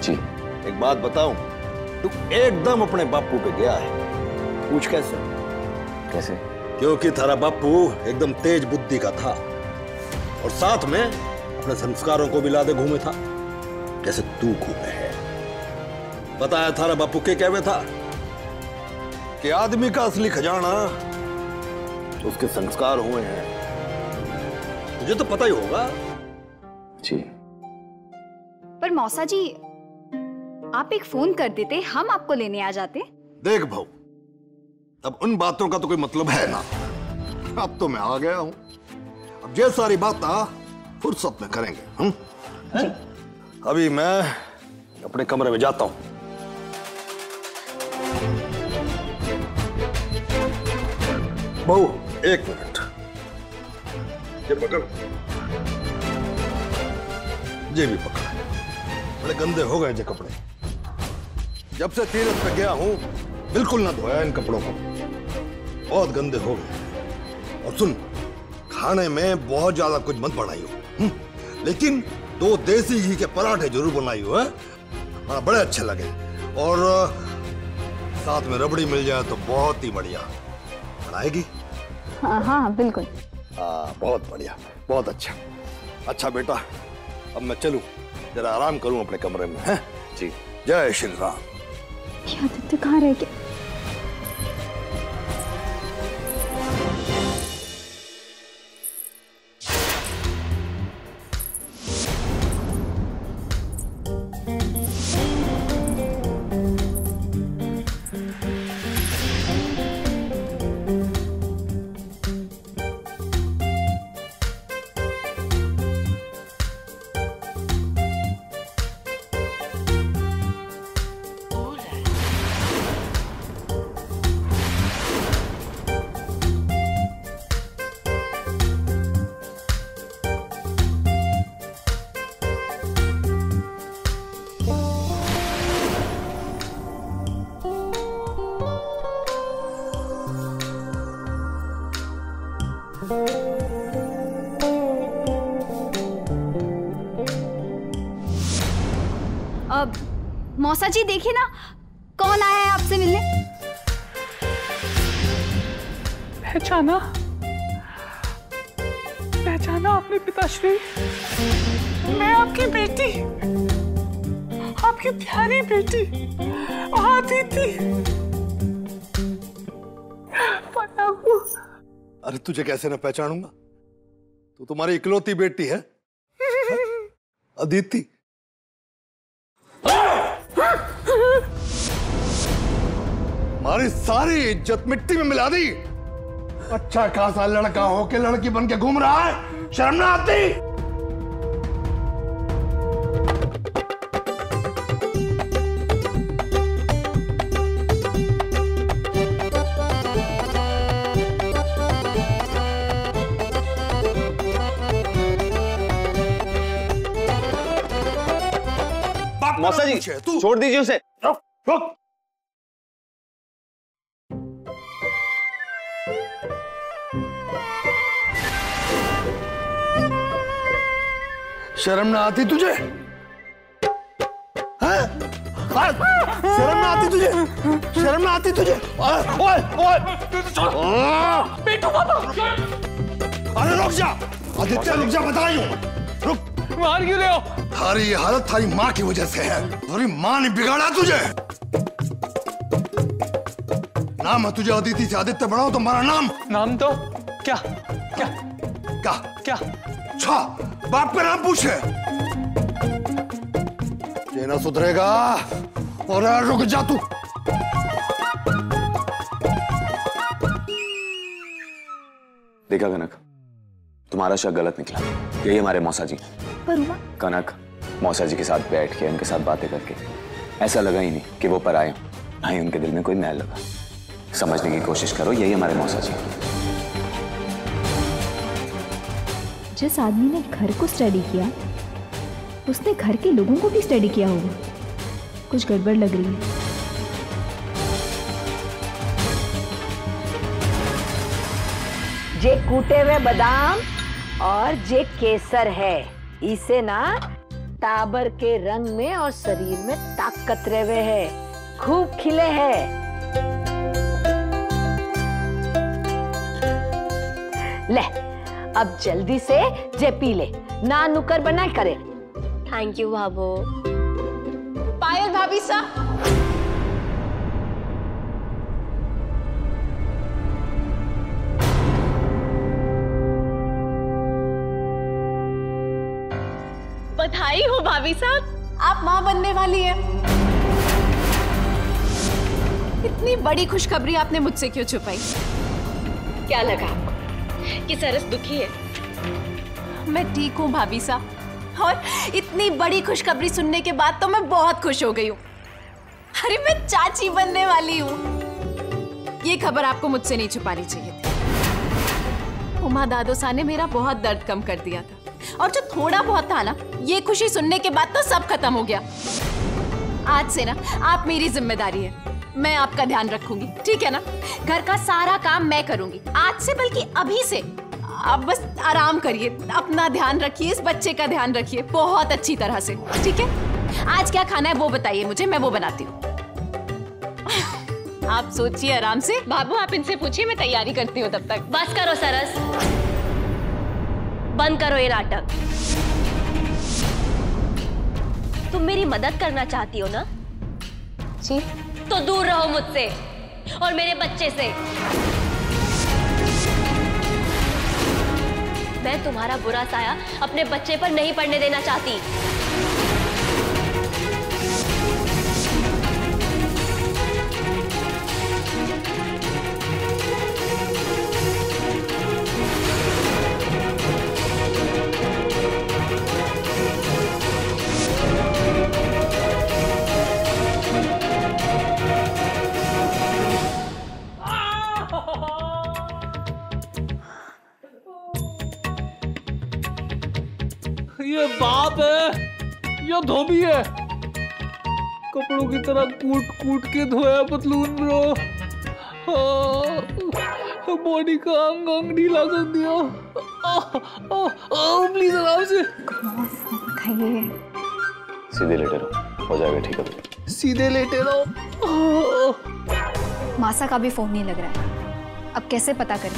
Speaker 14: जी।
Speaker 15: एक बात बताऊं, तू एकदम अपने बापू पे गया है। पूछ कैसे?
Speaker 14: कैसे?
Speaker 15: क्योंकि थारा बापू एकदम तेज बुद्धि का था और साथ में अपने संस्कारों को भी लादे घूमे था, जैसे तू घूमे है। बताया थारा बापू के कहवे था कि आदमी का असली खजाना उसके संस्कार हुए हैं। तुझे तो पता ही होगा।
Speaker 1: जी।
Speaker 3: पर मौसा जी, आप एक फोन कर देते, हम आपको लेने आ जाते।
Speaker 15: देख भाऊ, अब उन बातों का तो कोई मतलब है ना। अब तो मैं आ गया हूं, अब ये सारी बात फुर्सत में करेंगे। अभी मैं अपने कमरे में जाता हूं। बहू, एक मिनट, ये पकड़, ये भी पकड़। बड़े गंदे हो गए ये कपड़े। जब से तीरथ पे गया हूं बिल्कुल ना धोया इन कपड़ों को, बहुत गंदे हो गए। और सुन, खाने में बहुत ज्यादा कुछ मत बनाइयो, लेकिन 2 देसी घी के पराठे जरूर बनाइयो है। हाँ, बड़े अच्छे लगे। और साथ में रबड़ी मिल जाए तो बहुत ही बढ़िया। बनाएगी?
Speaker 3: हाँ हाँ बिल्कुल।
Speaker 15: हाँ, बहुत बढ़िया, बहुत अच्छा। अच्छा बेटा, अब मैं चलूं, जरा आराम करूं अपने कमरे में। है जी। जय श्री राम।
Speaker 3: क्या आदित्य कहाँ रह गया? अब मौसा जी देखिए ना, कौन आया है आपसे मिलने।
Speaker 2: पहचाना आपने पिताश्री? मैं आपकी बेटी, आपकी प्यारी बेटी आदिति।
Speaker 15: अरे तुझे कैसे न पहचानूंगा, तू तुम्हारी इकलौती बेटी है अदिति। हमारी सारी इज्जत मिट्टी में मिला दी। अच्छा खासा लड़का हो के लड़की बन के घूम रहा है, शर्म ना आती?
Speaker 1: मौसा जी, छोड़ दीजिए उसे।
Speaker 15: रुक। शर्म ना आती तुझे? हैं? शर्म ना आती तुझे? शर्म ना आती तुझे? ओए ओए
Speaker 2: बेटू बाबा।
Speaker 15: अरे रुक जा आदित्य, रुक जा, बता रही हूं। रुक।
Speaker 2: मार क्यों रहे हो?
Speaker 15: थारी ये हालत थारी माँ की वजह से है। थारी माँ ने बिगाड़ा तुझे। नाम है तुझे अदिति से आदित्य बनाओ, तुम्हारा नाम
Speaker 2: तो क्या क्या
Speaker 15: क्या
Speaker 2: क्या?
Speaker 15: अच्छा, बाप का नाम पूछे। ये ना सुधरेगा। और रुक जा तू।
Speaker 1: देखा कनक, तुम्हारा शक गलत निकला। यही हमारे मौसा जी। कनक, मौसा जी के साथ बैठ के उनके साथ बातें करके ऐसा लगा ही नहीं कि वो पराए हैं, ना ही उनके दिल में कोई मैल लगा। समझने की कोशिश करो, यही हमारे मौसा जी।
Speaker 18: जिस आदमी ने घर को स्टडी किया, उसने घर के लोगों को भी स्टडी किया होगा। कुछ गड़बड़ लग रही है।
Speaker 9: जे कूटे हुए बादाम और जे केसर है, इसे ना टाबर के रंग में और शरीर में ताकत रहे है, खूब खिले है। ले अब जल्दी से जे पी ले, ना नुकर बना करे।
Speaker 6: Thank you Bhabho.
Speaker 9: पायल भाभी सा
Speaker 17: बधाई हो भाभी साहब, आप माँ बनने वाली है। इतनी बड़ी खुशखबरी आपने मुझसे क्यों छुपाई? क्या लगा आपको कि सरस दुखी है? मैं ठीक हूँ भाभी साहब, और इतनी बड़ी खुशखबरी सुनने के बाद तो मैं बहुत खुश हो गई हूँ। अरे मैं चाची बनने वाली हूँ। ये खबर आपको मुझसे नहीं छुपानी चाहिए थी। उमा दादोसा ने मेरा बहुत दर्द कम कर दिया था, और जो थोड़ा बहुत था ना, ये खुशी सुनने के बाद तो सब खत्म हो गया। आज से ना आप मेरी जिम्मेदारी है, मैं आपका ध्यान रखूंगी, ठीक है ना? घर का सारा काम मैं करूंगी आज से, बल्कि अभी से। आप बस आराम करिए, अपना ध्यान रखिए, इस बच्चे का ध्यान रखिए बहुत अच्छी तरह से, ठीक है? आज क्या खाना है वो बताइए मुझे, मैं वो बनाती हूँ। आप सोचिए आराम से। बाबू आप इनसे पूछिए, मैं तैयारी करती हूँ तब तक।
Speaker 6: बस करो सरस, बंद करो ये नाटक। तुम मेरी मदद करना चाहती हो ना?
Speaker 17: जी।
Speaker 6: तो दूर रहो मुझसे और मेरे बच्चे से। मैं तुम्हारा बुरा साया अपने बच्चे पर नहीं पड़ने देना चाहती।
Speaker 2: ये बाप है, ये धोबी है। कपड़ों की तरह कूट कूट के धोया पतलून ब्रो। बॉडी का अंग अंग ढीला कर दिया। प्लीज आराम से।
Speaker 1: सीधे लेटे रहो, हो जाएगा ठीक है।
Speaker 2: सीधे लेटे रहो।
Speaker 3: मासा का भी फोन नहीं लग रहा है, अब कैसे पता करें?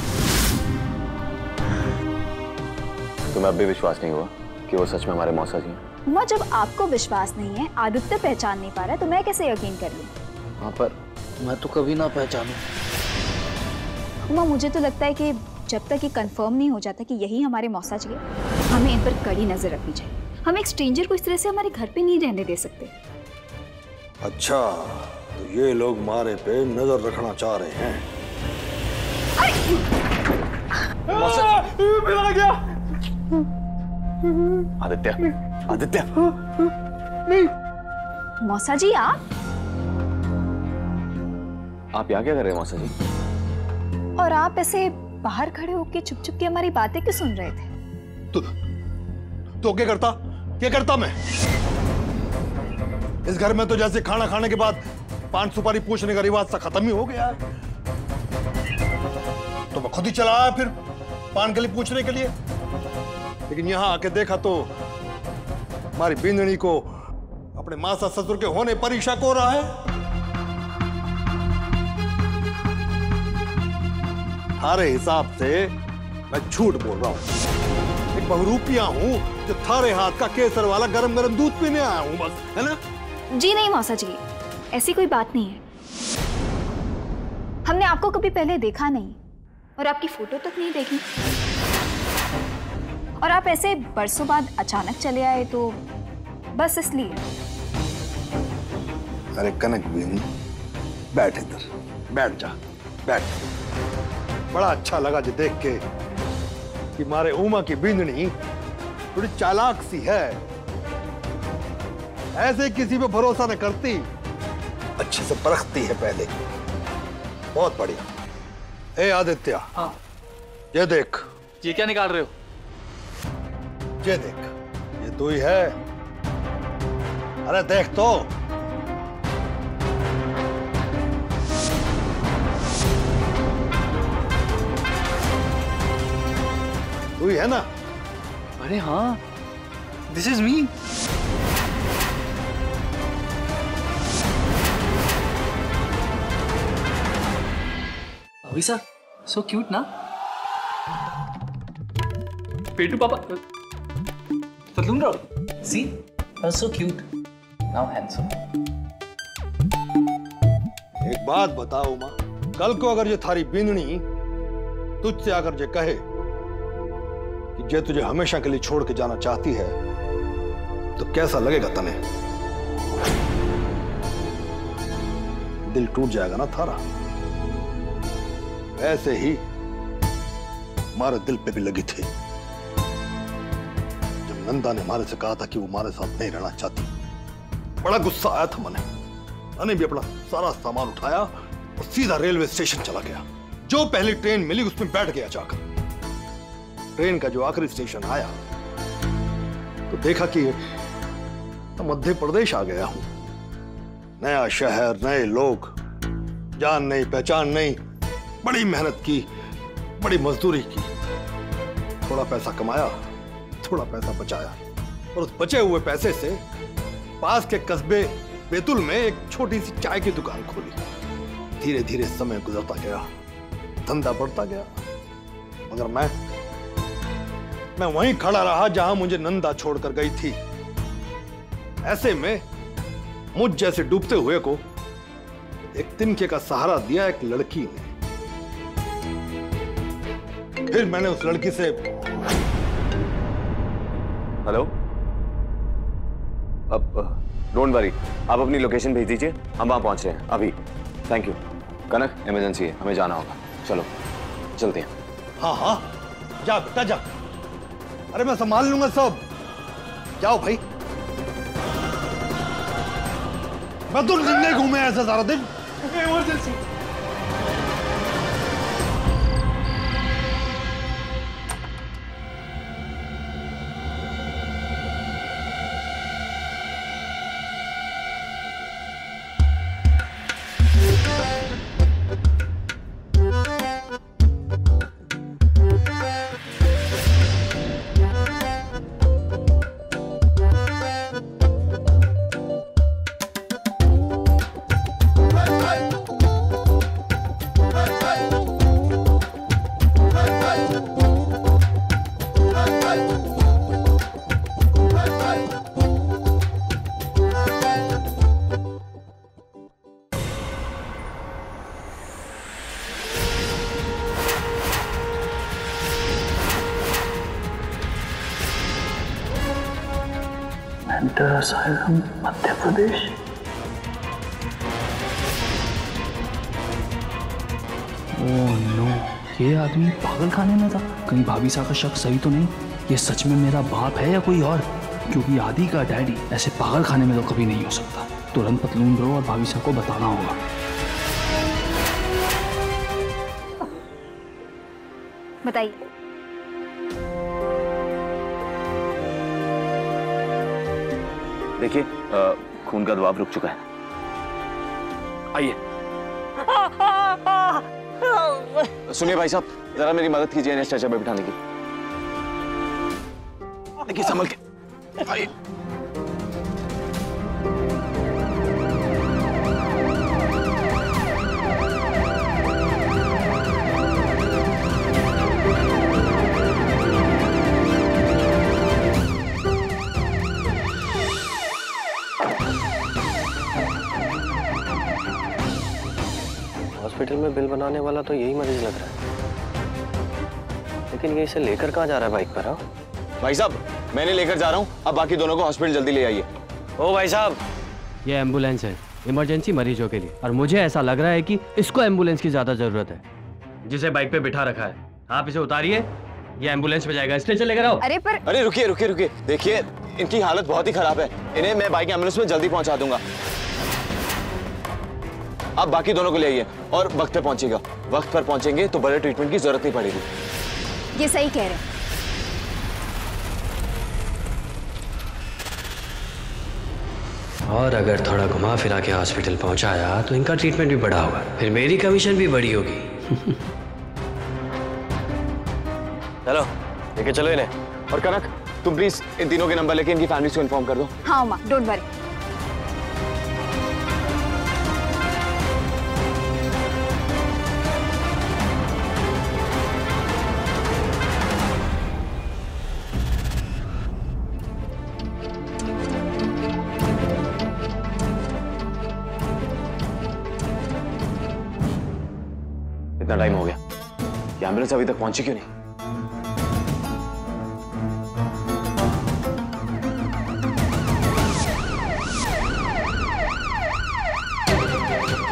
Speaker 1: तुम्हें अब भी विश्वास नहीं हुआ कि वो सच में हमारे मौसा जी हैं?
Speaker 3: उमा, जब आपको विश्वास नहीं है, आदित्य पहचान नहीं पा रहा है, तो मैं कैसे यकीन कर लूं?
Speaker 2: हाँ, पर मैं तो कभी ना पहचानूं।
Speaker 3: उमा, मुझे तो लगता है कि जब तक ये कंफर्म नहीं हो जाता कि यही हमारे मौसा जी है, हमें इन पर कड़ी नजर रखनी चाहिए। हम एक स्ट्रेंजर को इस तरह से हमारे घर पे नहीं रहने दे सकते।
Speaker 15: अच्छा, तो ये लोग मारे पे नजर रखना चाह रहे हैं।
Speaker 2: मिला गया।
Speaker 1: आदित्य, आदित्य।
Speaker 3: नहीं। मौसा जी आप
Speaker 1: यहाँ क्या कर रहे हैं मौसा जी?
Speaker 3: और आप ऐसे बाहर खड़े होकर चुप चुप के हमारी बातें क्यों सुन रहे थे?
Speaker 15: तो क्या करता मैं? इस घर में तो जैसे खाना खाने के बाद पान सुपारी पूछने का रिवाज सा खत्म ही हो गया है। तो मैं खुद ही चला आया फिर पान के लिए पूछने के लिए। लेकिन यहां आके देखा तो हमारी बिंदनी को अपने मासा ससुर के होने पर ही शक हो रहा है। थारे हिसाब से मैं झूठ बोल रहा हूं। एक बहुरूपिया हूं जो थारे हाथ का केसर वाला गरम गरम दूध पीने आया हूं, बस, है ना? जी
Speaker 3: नहीं मौसा जी, ऐसी कोई बात नहीं है। हमने आपको कभी पहले देखा नहीं और आपकी फोटो तक नहीं देखी, और आप ऐसे बरसों बाद अचानक चले आए तो बस इसलिए।
Speaker 15: अरे कनक बिन, बैठ इधर, बैठ जा, बैठ। बड़ा अच्छा लगा जो देख के कि मारे उमा की बिंदनी थोड़ी चालाक सी है। ऐसे किसी पे भरोसा न करती, अच्छे से परखती है पहले। बहुत बढ़िया। ए आदित्य,
Speaker 2: हाँ।
Speaker 15: ये देख।
Speaker 2: ये क्या निकाल रहे हो?
Speaker 15: ये देख, ये तू ही है। अरे देख तो। तू ही है ना?
Speaker 2: अरे हाँ, दिस इज मी। अभी सर, सो क्यूट ना? पेटू पापा पतलून राहुल सी सो क्यूट नाउ हैंडसम।
Speaker 15: एक बात बताओ माँ, कल को अगर ये थारी बिंदनी तुझसे आकर जे कहे कि जे तुझे हमेशा के लिए छोड़ के जाना चाहती है तो कैसा लगेगा तने? दिल टूट जाएगा ना थारा। ऐसे ही हमारे दिल पे भी लगी थी जब नंदा ने हमारे से कहा था कि वो हमारे साथ नहीं रहना चाहती। बड़ा गुस्सा आया था मैंने भी अपना सारा सामान उठाया और सीधा रेलवे स्टेशन चला गया। जो पहली ट्रेन मिली उसमें बैठ गया जाकर। ट्रेन का जो आखिरी स्टेशन आया तो देखा कि तो मध्य प्रदेश आ गया हूं। नया शहर, नए लोग, जान नहीं पहचान नहीं, बड़ी मेहनत की, बड़ी मजदूरी की, थोड़ा पैसा कमाया, थोड़ा पैसा बचाया और उस बचे हुए पैसे से पास के कस्बे बैतुल में एक छोटी सी चाय की दुकान खोली। धीरे धीरे समय गुजरता गया, धंधा बढ़ता गया, मगर मैं वहीं खड़ा रहा जहां मुझे नंदा छोड़कर गई थी। ऐसे में मुझ जैसे डूबते हुए को एक तिनके का सहारा दिया एक लड़की ने। फिर मैंने उस लड़की से
Speaker 1: हेलो, अब डोंट वरी, आप अपनी लोकेशन भेज दीजिए, हम वहां पहुंच रहे हैं अभी। Thank you. कनक, इमरजेंसी है, हमें जाना होगा, चलो चलते हैं।
Speaker 15: हाँ हाँ, जा बेटा जा। अरे मैं संभाल लूंगा सब, जाओ भाई। मैं तो नहीं घूमे ऐसा सारा दिन। Emergency.
Speaker 2: Asylum, Madhya Pradesh. Oh no, ये आदमी पागल खाने में था। कहीं भाभी साहब का शक सही तो नहीं? ये सच में मेरा बाप है या कोई और? क्योंकि आदि का डैडी ऐसे पागल खाने में तो कभी नहीं हो सकता। तुरंत पतलून ब्रो और भाभी साहब को बताना होगा।
Speaker 3: बताइए।
Speaker 1: देखिए, खून का दबाव रुक चुका है। आइए। सुनिए भाई साहब, जरा मेरी मदद कीजिए इन्हें स्ट्रेचर पे बिठाने की। देखिए संभल के। आइए।
Speaker 13: हॉस्पिटल में बिल बनाने वाला तो यही मरीज लग रहा है, लेकिन ये इसे लेकर कहाँ जा रहा है बाइक पर? हाँ
Speaker 1: भाई साहब, मैंने लेकर जा रहा हूँ, अब बाकी दोनों को हॉस्पिटल जल्दी ले आइए।
Speaker 13: ओ भाई साहब,
Speaker 19: ये एम्बुलेंस है इमरजेंसी मरीजों के लिए, और मुझे ऐसा लग रहा है कि इसको एम्बुलेंस की ज्यादा जरूरत है। जिसे बाइक पे बिठा रखा है, आप इसे उतारिए, ये एम्बुलेंस में जाएगा। स्ट्रेचर लेकर आओ।
Speaker 1: अरे रुकिए रुकिए रुकिए, देखिए इनकी हालत बहुत ही खराब है, इन्हें मैं बाइक एम्बुलेंस में जल्दी पहुंचा दूंगा। आप बाकी दोनों को ले आइए और वक्त पे पहुंचेगा। वक्त पर पहुंचेंगे तो बड़े ट्रीटमेंट की जरूरत नहीं पड़ेगी।
Speaker 3: ये सही कह रहे हैं।
Speaker 19: और अगर थोड़ा घुमा फिरा के हॉस्पिटल पहुंचाया तो इनका ट्रीटमेंट भी बढ़ा होगा, फिर मेरी कमीशन भी बड़ी होगी।
Speaker 1: चलो लेके चलो इन्हें। और कनक, तुम प्लीज इन तीनों के नंबर लेके इनकी फैमिली को इन्फॉर्म कर दो।
Speaker 3: हाँ माँ, डोंट वरी।
Speaker 1: एम्बुलेंस अभी तक पहुंची क्यों नहीं?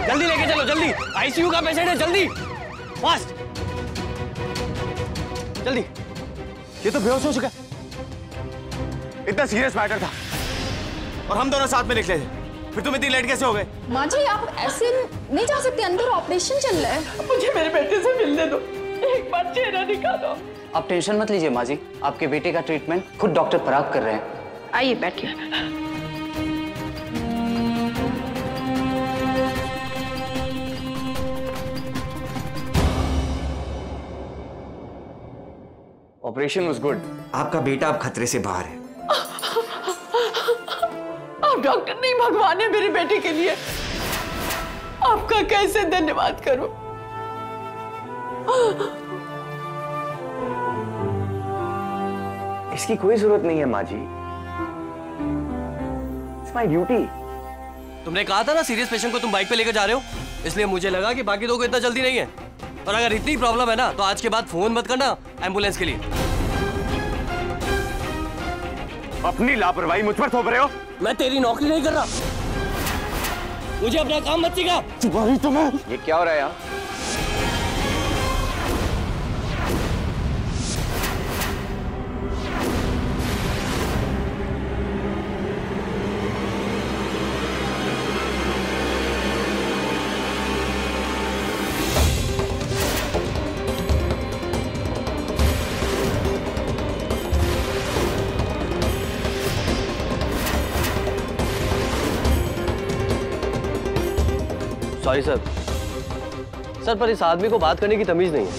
Speaker 13: जल्दी लेके चलो, जल्दी। आईसीयू का पेशेंट है, जल्दी, फास्ट, जल्दी।
Speaker 1: ये तो बेहोश हो चुका है। इतना सीरियस मैटर था और हम दोनों साथ में निकले थे, फिर तुम इतनी लेट कैसे हो गए?
Speaker 17: माँ जी आप ऐसे नहीं जा सकते, अंदर ऑपरेशन चल रहा है। मुझे मेरे बेटे से मिलने दो, एक बार चेहरा दिखा दो।
Speaker 5: आप टेंशन मत लीजिए माँ जी, आपके बेटे का ट्रीटमेंट खुद डॉक्टर पराग कर रहे हैं।
Speaker 17: आइए बैठिए।
Speaker 1: Operation was good.
Speaker 11: आपका बेटा अब खतरे से बाहर है।
Speaker 17: आप डॉक्टर नहीं, भगवान है मेरे बेटे के लिए। आपका कैसे धन्यवाद करूं?
Speaker 1: इसकी कोई जरूरत नहीं है माँ जी। It's my duty.
Speaker 13: तुमने कहा था ना सीरियस पेशेंट को तुम बाइक पे लेकर जा रहे हो, इसलिए मुझे लगा कि बाकी दो को इतना जल्दी नहीं है। और अगर इतनी प्रॉब्लम है ना तो आज के बाद फोन मत करना एम्बुलेंस के लिए।
Speaker 1: अपनी लापरवाही मुझ पर थोप रहे हो?
Speaker 13: मैं तेरी नौकरी नहीं कर रहा, मुझे अपना काम मत सिखा।
Speaker 1: तुम्हारी तुम्हें ये क्या हो रहा है यहाँ?
Speaker 13: सॉरी सर, पर इस आदमी को बात करने की तमीज नहीं है।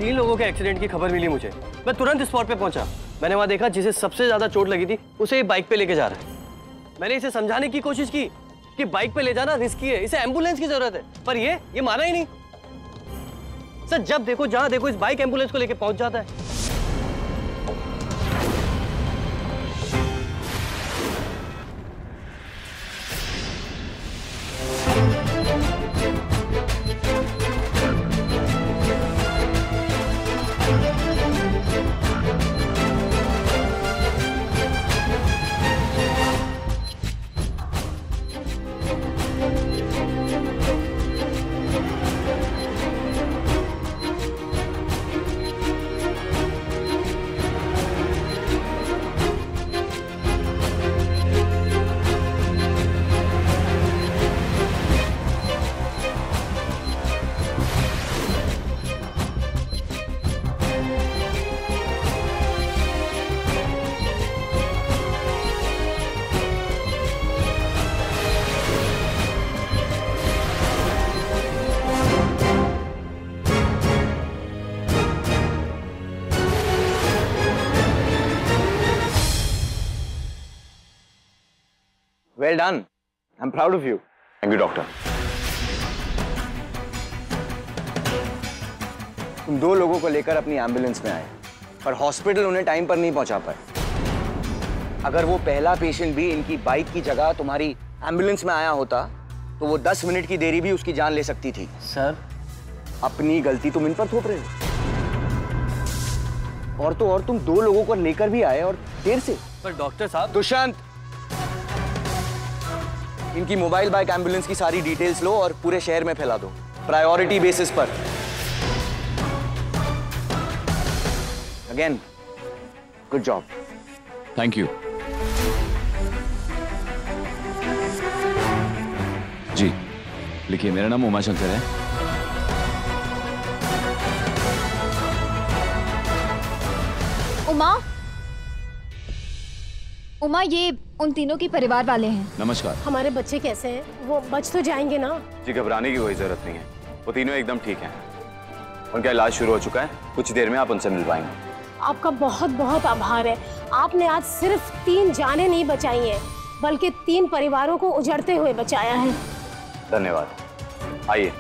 Speaker 13: 3 लोगों के एक्सीडेंट की खबर मिली मुझे, मैं तुरंत स्पॉट पे पहुंचा। मैंने वहां देखा जिसे सबसे ज्यादा चोट लगी थी उसे ये बाइक पे लेके जा रहा है। मैंने इसे समझाने की कोशिश की कि बाइक पे ले जाना रिस्की है, इसे एम्बुलेंस की जरूरत है, पर ये माना ही नहीं। सर जब देखो जहां देखो इस बाइक एम्बुलेंस को लेके पहुंच जाता है।
Speaker 1: Well done. I'm proud of you. Thank you, doctor.
Speaker 11: तुम 2 लोगों को लेकर अपनी एम्बुलेंस में आए, पर हॉस्पिटल उन्हें टाइम पर नहीं पहुंचा पाए। अगर वो पहला पेशेंट भी इनकी बाइक की जगह तुम्हारी एम्बुलेंस में आया होता, तो वो 10 मिनट की देरी भी उसकी जान ले सकती थी।
Speaker 5: सर,
Speaker 11: अपनी गलती तुम इन पर थोप रहे हो। और तो और तुम 2 लोगों को लेकर भी आए और देर से।
Speaker 13: पर डॉक्टर साहब।
Speaker 11: दुष्यंत, इनकी मोबाइल बाइक एम्बुलेंस की सारी डिटेल्स लो और पूरे शहर में फैला दो, प्रायोरिटी बेसिस पर। Again, good job.
Speaker 14: Thank you. जी लिखिए, मेरा नाम उमाशंकर है।
Speaker 3: उमा, ये उन तीनों के परिवार वाले हैं।
Speaker 14: नमस्कार।
Speaker 8: हमारे बच्चे कैसे हैं? वो बच तो जाएंगे ना?
Speaker 1: जी घबराने की कोई जरूरत नहीं है, वो तीनों एकदम ठीक हैं। उनका इलाज शुरू हो चुका है, कुछ देर में आप उनसे मिल पाएंगे।
Speaker 8: आपका बहुत बहुत आभार है। आपने आज सिर्फ 3 जानें नहीं बचाई हैं, बल्कि 3 परिवारों को उजड़ते हुए बचाया है।
Speaker 1: धन्यवाद। आइए।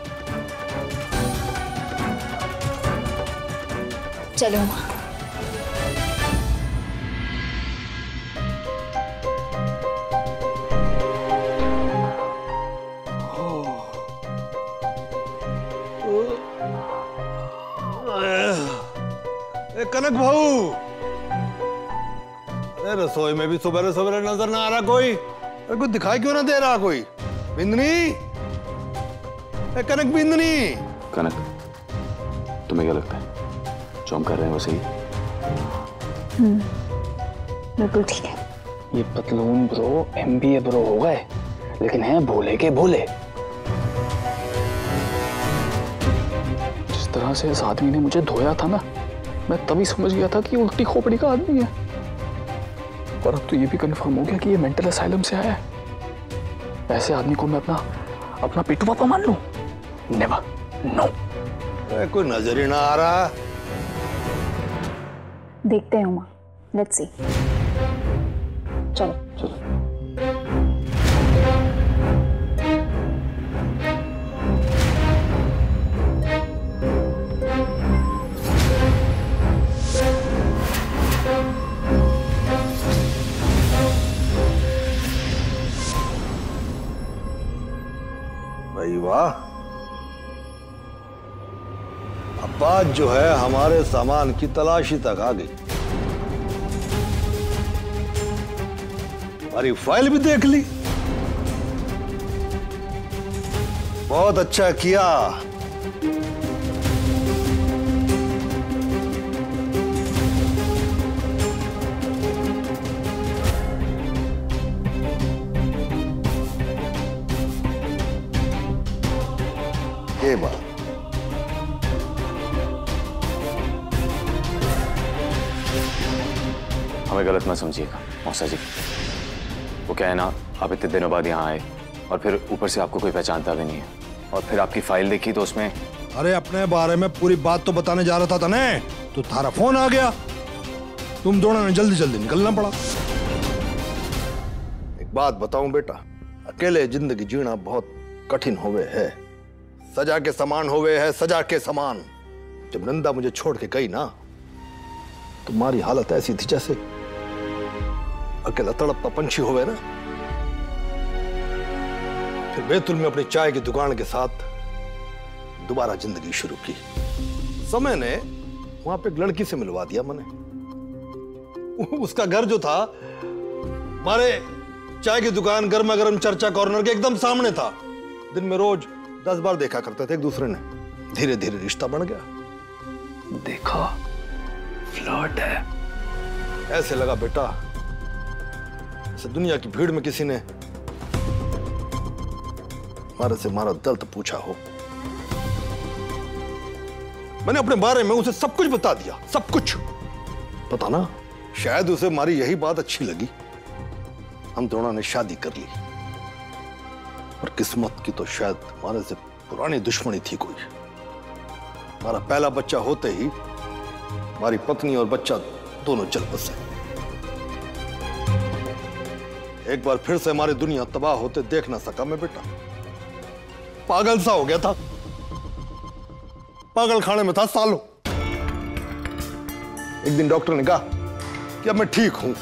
Speaker 3: चलो।
Speaker 15: कनक भाऊ, अरे रसोई में भी सुबह सुबह नजर ना आ रहा कोई। अरे कुछ दिखाई क्यों ना दे रहा कोई? बिंदनी, कनक बिंदनी।
Speaker 1: कनक, तुम्हें क्या लगता है जो हम कर रहे हैं वो सही?
Speaker 2: बिल्कुल ठीक है। ये पतलून ब्रो MBA ब्रो हो गए, लेकिन हैं भोले के भोले। जिस तरह से इस आदमी ने मुझे धोया था ना, मैं तभी समझ गया था कि उल्टी खोपड़ी का आदमी है। और अब तो ये भी कंफर्म हो गया कि ये मेंटल असाइलम से आया है। ऐसे आदमी को मैं अपना पिट्टू पापा मान लूं? Never, no.
Speaker 15: कोई नजर ही ना आ रहा।
Speaker 3: देखते हैं उमा, लेट्स सी। चलो
Speaker 2: चलो।
Speaker 15: भाई वाह, अब बात जो है हमारे सामान की तलाशी तक आ गई। हमारी फाइल भी देख ली। बहुत अच्छा किया। ये बात
Speaker 1: हमें गलत मत समझिएगा मौसा जी। वो क्या है ना, आप इतने दिनों बाद यहाँ आए और फिर ऊपर से आपको कोई पहचानता भी नहीं है, और फिर आपकी फाइल देखी तो उसमें।
Speaker 15: अरे अपने बारे में पूरी बात तो बताने जा रहा था ने, तो थारा फोन आ गया। तुम दोनों ने जल्दी जल्दी निकलना पड़ा। एक बात बताऊं बेटा, अकेले जिंदगी जीना बहुत कठिन होवे है। सजा के समान होवे है, सजा के समान। जब नंदा मुझे छोड़ के गई ना, तुम्हारी हालत ऐसी थी जैसे अकेला तड़पता पंछी होवे ना। फिर बैतुल में अपनी चाय की दुकान के साथ दोबारा जिंदगी शुरू की। समय ने वहां पे एक लड़की से मिलवा दिया मैंने। उसका घर जो था हमारे चाय की दुकान गर्मा गर्म चर्चा कॉर्नर के एकदम सामने था। दिन में रोज 10 बार देखा करते थे एक दूसरे ने। धीरे धीरे रिश्ता बन गया।
Speaker 2: देखा, फ्लर्ट है।
Speaker 15: ऐसे लगा बेटा जैसे दुनिया की भीड़ में किसी ने हमारे से हमारा दर्द पूछा हो। मैंने अपने बारे में उसे सब कुछ बता दिया, सब कुछ। पता ना, शायद उसे हमारी यही बात अच्छी लगी। हम दोनों ने शादी कर ली। और किस्मत की तो शायद हमारे से पुरानी दुश्मनी थी कोई। हमारा पहला बच्चा होते ही हमारी पत्नी और बच्चा दोनों चल बसे। एक बार फिर से हमारी दुनिया तबाह होते देख ना सका मैं बेटा। पागल सा हो गया था। पागल खाने में था सालों। एक दिन डॉक्टर ने कहा कि अब मैं ठीक हूं,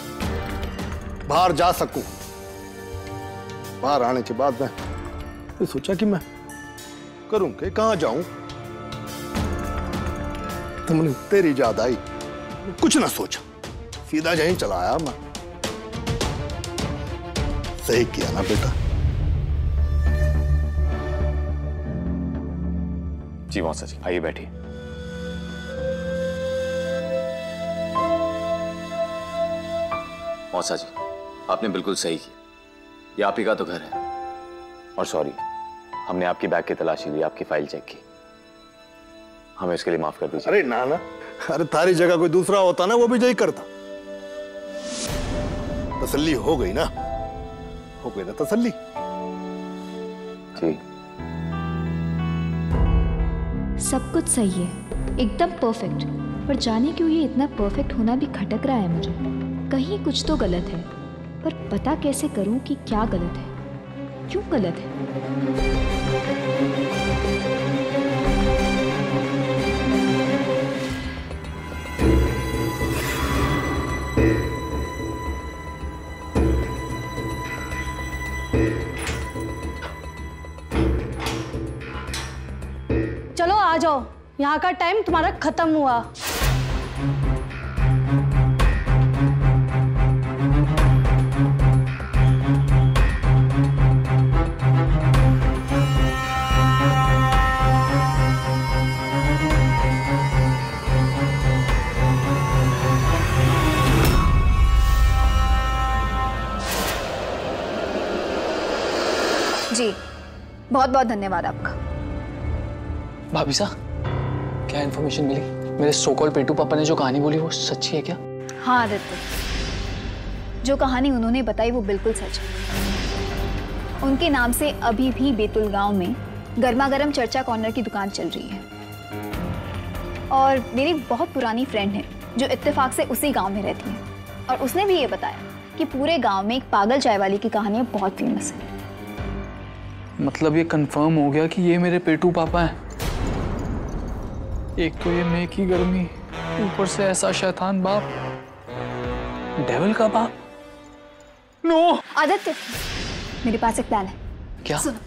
Speaker 15: बाहर जा सकूं। बाहर आने के बाद मैं सोचा कि मैं करूं कि कहां जाऊं। तो मुझे तेरी याद आई। कुछ ना सोचा, सीधा यहीं चला आया मैं। सही किया ना बेटा?
Speaker 1: जी मौसा जी, आइए बैठिए। मौसा जी, आपने बिल्कुल सही किया। ये आप ही का तो घर है। और सॉरी, हमने आपकी बैग की तलाशी ली, आपकी फाइल चेक की। हमें इसके लिए माफ कर दीजिए।
Speaker 15: अरे ना ना, अरे तारी जगह कोई दूसरा होता ना, वो भी यही करता। तसल्ली हो गई ना, हो गई ना तसल्ली।
Speaker 1: ठीक,
Speaker 18: सब कुछ सही है, एकदम परफेक्ट। पर जाने क्यों ये इतना परफेक्ट होना भी खटक रहा है मुझे। कहीं कुछ तो गलत है, पर पता कैसे करूं कि क्या गलत है, क्यों गलत है।
Speaker 16: चलो आ जाओ, यहाँ का टाइम तुम्हारा खत्म हुआ।
Speaker 3: बहुत बहुत धन्यवाद आपका।
Speaker 2: भाभी साहब, क्या इन्फॉर्मेशन मिली? मेरे सो कॉल्ड पेटू पापा ने जो कहानी बोली वो सच्ची है क्या?
Speaker 3: हाँ आदित्य, जो कहानी उन्होंने बताई वो बिल्कुल सच है। उनके नाम से अभी भी बेतुल गांव में गर्मा गर्म चर्चा कॉर्नर की दुकान चल रही है। और मेरी बहुत पुरानी फ्रेंड है जो इत्तेफाक से उसी गांव में रहती है, और उसने भी ये बताया कि पूरे गांव में एक पागल चाय वाली की कहानी बहुत फेमस है।
Speaker 2: मतलब ये कंफर्म हो गया कि ये मेरे पेटू पापा हैं। एक तो ये मैं की गर्मी, ऊपर से ऐसा शैतान बाप, डेविल का बाप। नो
Speaker 3: आदित्य, मेरे पास एक प्लान है।
Speaker 2: क्या?
Speaker 3: सुनो।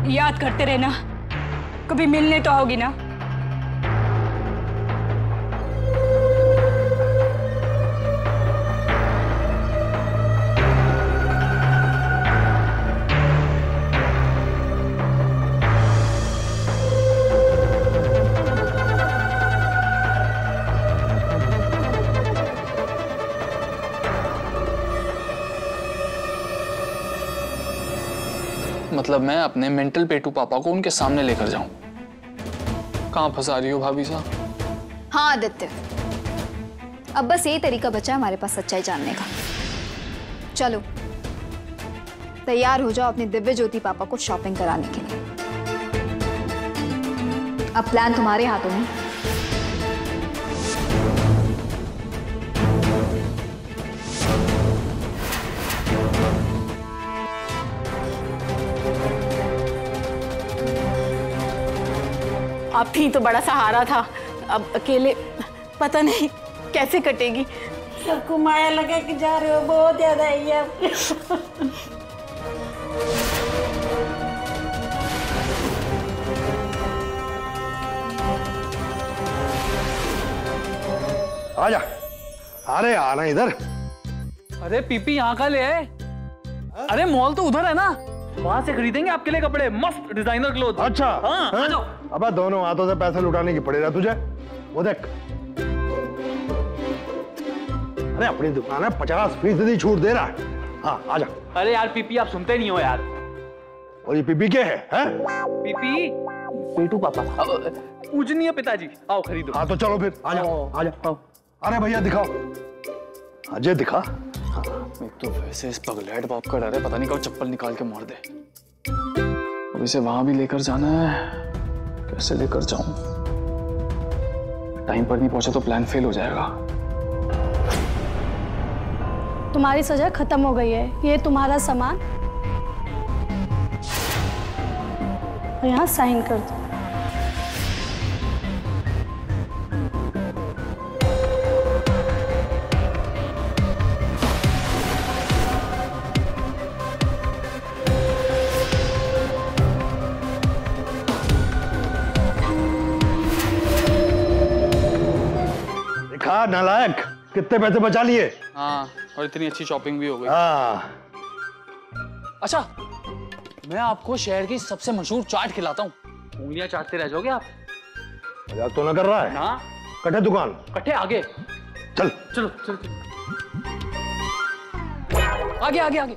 Speaker 8: याद करते रहना, कभी मिलने तो आओगी ना।
Speaker 2: मतलब मैं अपने मेंटल पेटू पापा को उनके सामने लेकर जाऊं? कहां फंसा रही हो भाभी साहब?
Speaker 3: हाँ आदित्य, अब बस यही तरीका बचा है हमारे पास सच्चाई जानने का। चलो तैयार हो जाओ अपने दिव्य ज्योति पापा को शॉपिंग कराने के लिए। अब प्लान तुम्हारे हाथों में।
Speaker 8: आप थी तो बड़ा सहारा था, अब अकेले पता नहीं कैसे कटेगी। सबको माया लगा के जा रहे हो, बहुत ज्यादा है ये आपके।
Speaker 15: आजा, अरे आना इधर।
Speaker 2: अरे पीपी यहाँ का ले आए? अरे मॉल तो उधर है ना, वहां से खरीदेंगे आपके लिए कपड़े, मस्त डिजाइनर क्लोथ।
Speaker 15: अच्छा
Speaker 2: हाँ, आ जाओ।
Speaker 15: अब दोनों हाथों से पैसे लुटाने की पड़ेगा तुझे। वो देख, अरे अपनी दुकान है, 50% छूट दे रहा है। हाँ आजा।
Speaker 2: अरे यार पीपी आप सुनते नहीं हो यार।
Speaker 15: और ये पीपी क्या है?
Speaker 2: पीपी पेटू पापा पूजनीय पिताजी, आओ खरीदो।
Speaker 15: हाँ तो चलो फिर, आजा आजा। अरे भैया दिखाओ, अजय दिखा।
Speaker 2: एक तो वैसे इस पगलेट बाप का डर है, पता नहीं कब चप्पल निकाल के मार दे। अब इसे वहां भी लेकर जाना है, कैसे लेकर जाऊं? टाइम पर नहीं पहुंचे तो प्लान फेल हो जाएगा।
Speaker 8: तुम्हारी सजा खत्म हो गई है, ये तुम्हारा सामान यहाँ साइन कर दो।
Speaker 15: नालायक, कितने पैसे बचा लिए?
Speaker 2: हाँ, और इतनी अच्छी शॉपिंग भी हो गई।
Speaker 15: हाँ।
Speaker 2: अच्छा, मैं आपको शहर की सबसे मशहूर चाट खिलाता हूँ, उंगलियां चाटते रह जाओगे आप।
Speaker 15: मजाक तो ना कर रहा है
Speaker 2: ना?
Speaker 15: कटे दुकान,
Speaker 2: कटे आगे।
Speaker 15: चल
Speaker 2: चलो चलो चलो, आगे आगे आगे।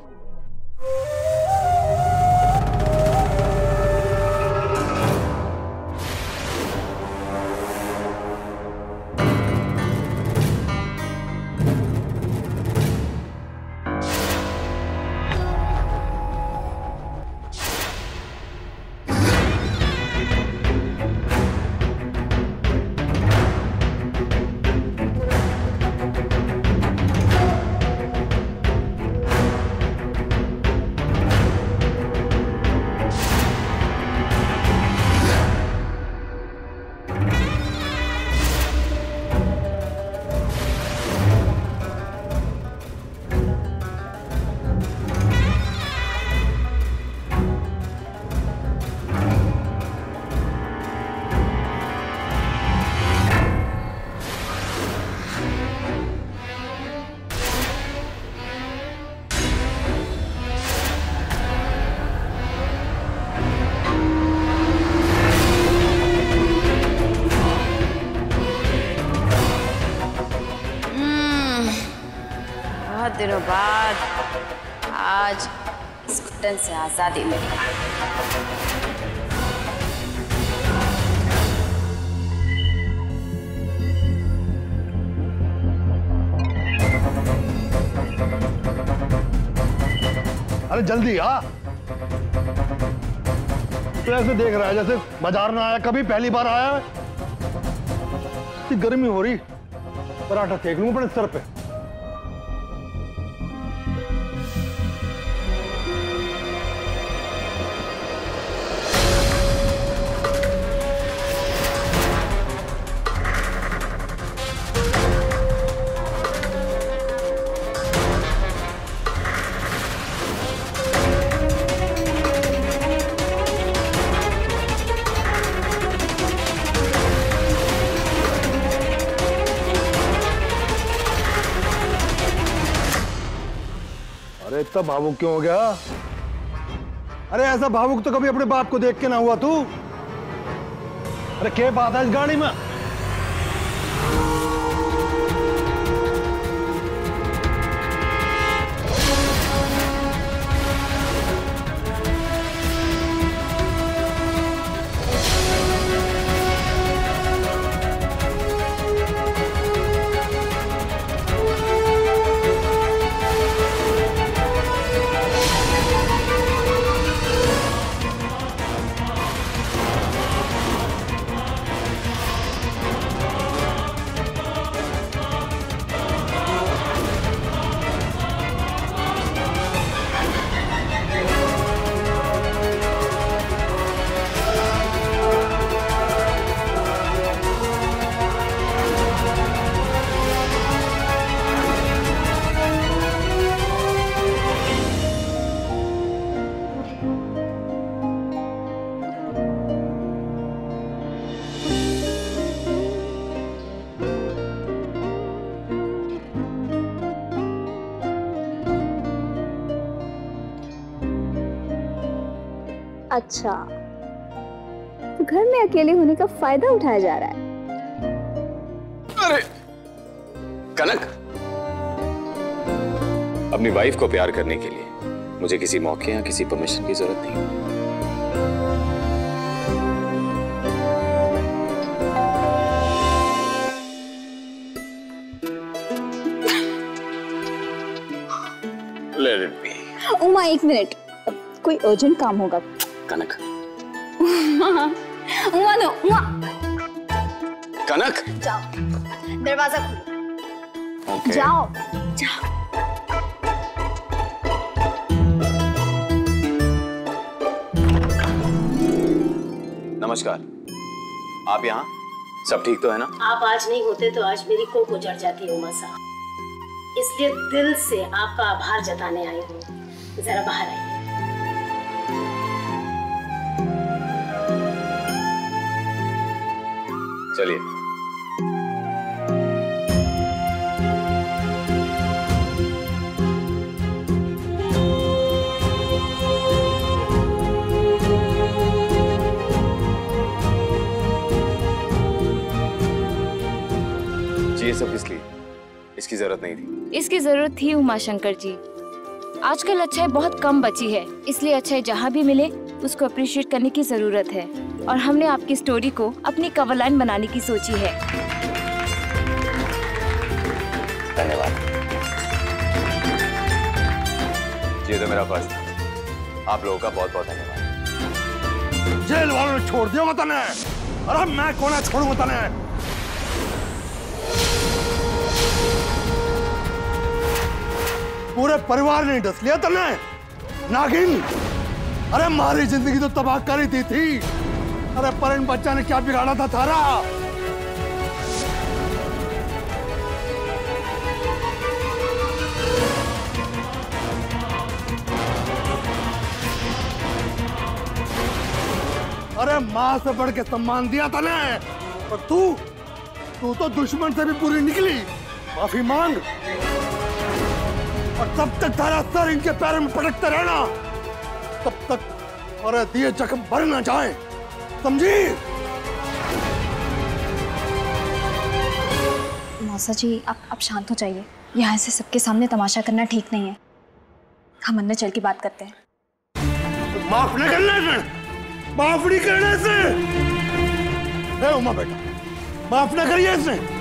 Speaker 17: दिनों बाद आज इस घुटन से आजादी मिली।
Speaker 15: अरे जल्दी आ। तो ऐसे देख रहा है जैसे बाजार में आया, कभी पहली बार आया है। इतनी गर्मी हो रही, पराठा सेक लूं अपने सर पे। इतना भावुक क्यों हो गया? अरे ऐसा भावुक तो कभी अपने बाप को देख के ना हुआ तू। अरे क्या बात है इस गाड़ी में?
Speaker 3: अच्छा, तो घर में अकेले होने का फायदा उठाया जा रहा है।
Speaker 1: अरे कनक, अपनी वाइफ को प्यार करने के लिए मुझे किसी मौके या किसी परमिशन की जरूरत नहीं। Let it be.
Speaker 3: उमा एक मिनट, कोई अर्जेंट काम होगा।
Speaker 1: कनक।
Speaker 3: उमा नो, उमा।
Speaker 1: कनक।
Speaker 3: जाओ, दरवाजा खोलो।
Speaker 1: Okay.
Speaker 3: जाओ, जाओ।
Speaker 1: नमस्कार, आप यहाँ? सब ठीक तो है ना?
Speaker 20: आप आज नहीं होते तो आज मेरी कोख उजड़ जाती उमा साहब, इसलिए दिल से आपका आभार जताने आई हूँ। जरा बाहर आइए।
Speaker 1: चलिए। जी ये सब किस लिए? इसकी जरूरत नहीं थी।
Speaker 6: इसकी जरूरत थी उमाशंकर जी। आजकल अच्छाई बहुत कम बची है, इसलिए अच्छाई जहाँ भी मिले उसको अप्रिशिएट करने की जरूरत है। और हमने आपकी स्टोरी को अपनी कवर लाइन बनाने की सोची है।
Speaker 1: धन्यवाद। ये तो मेरा फर्ज था। आप लोगों का बहुत बहुत धन्यवाद।
Speaker 15: जेल वालों ने छोड़ दिया वतन है, अरे मैं कौन है छोड़ू वतन है? पूरे परिवार ने डस लिया तने नागिन। अरे हमारी जिंदगी तो तबाह कर ही थी। अरे पर इन बच्चा ने क्या बिगाड़ा था थारा? अरे माँ से बढ़ के सम्मान दिया था ने, और तू तो दुश्मन से भी बुरी निकली। माफी मांग, और तब तक थारा सर इनके पैरों में पटकते रहना, तब तक और दिए जख्म भर ना जाए, समझी?
Speaker 3: मौसा जी आप शांत हो जाइए। यहाँ से सबके सामने तमाशा करना ठीक नहीं है। हम अंदर चल के बात करते हैं।
Speaker 15: माफ नहीं करना से, माफ नहीं करने से। ए उमा बेटा, माफ न करिए इसे।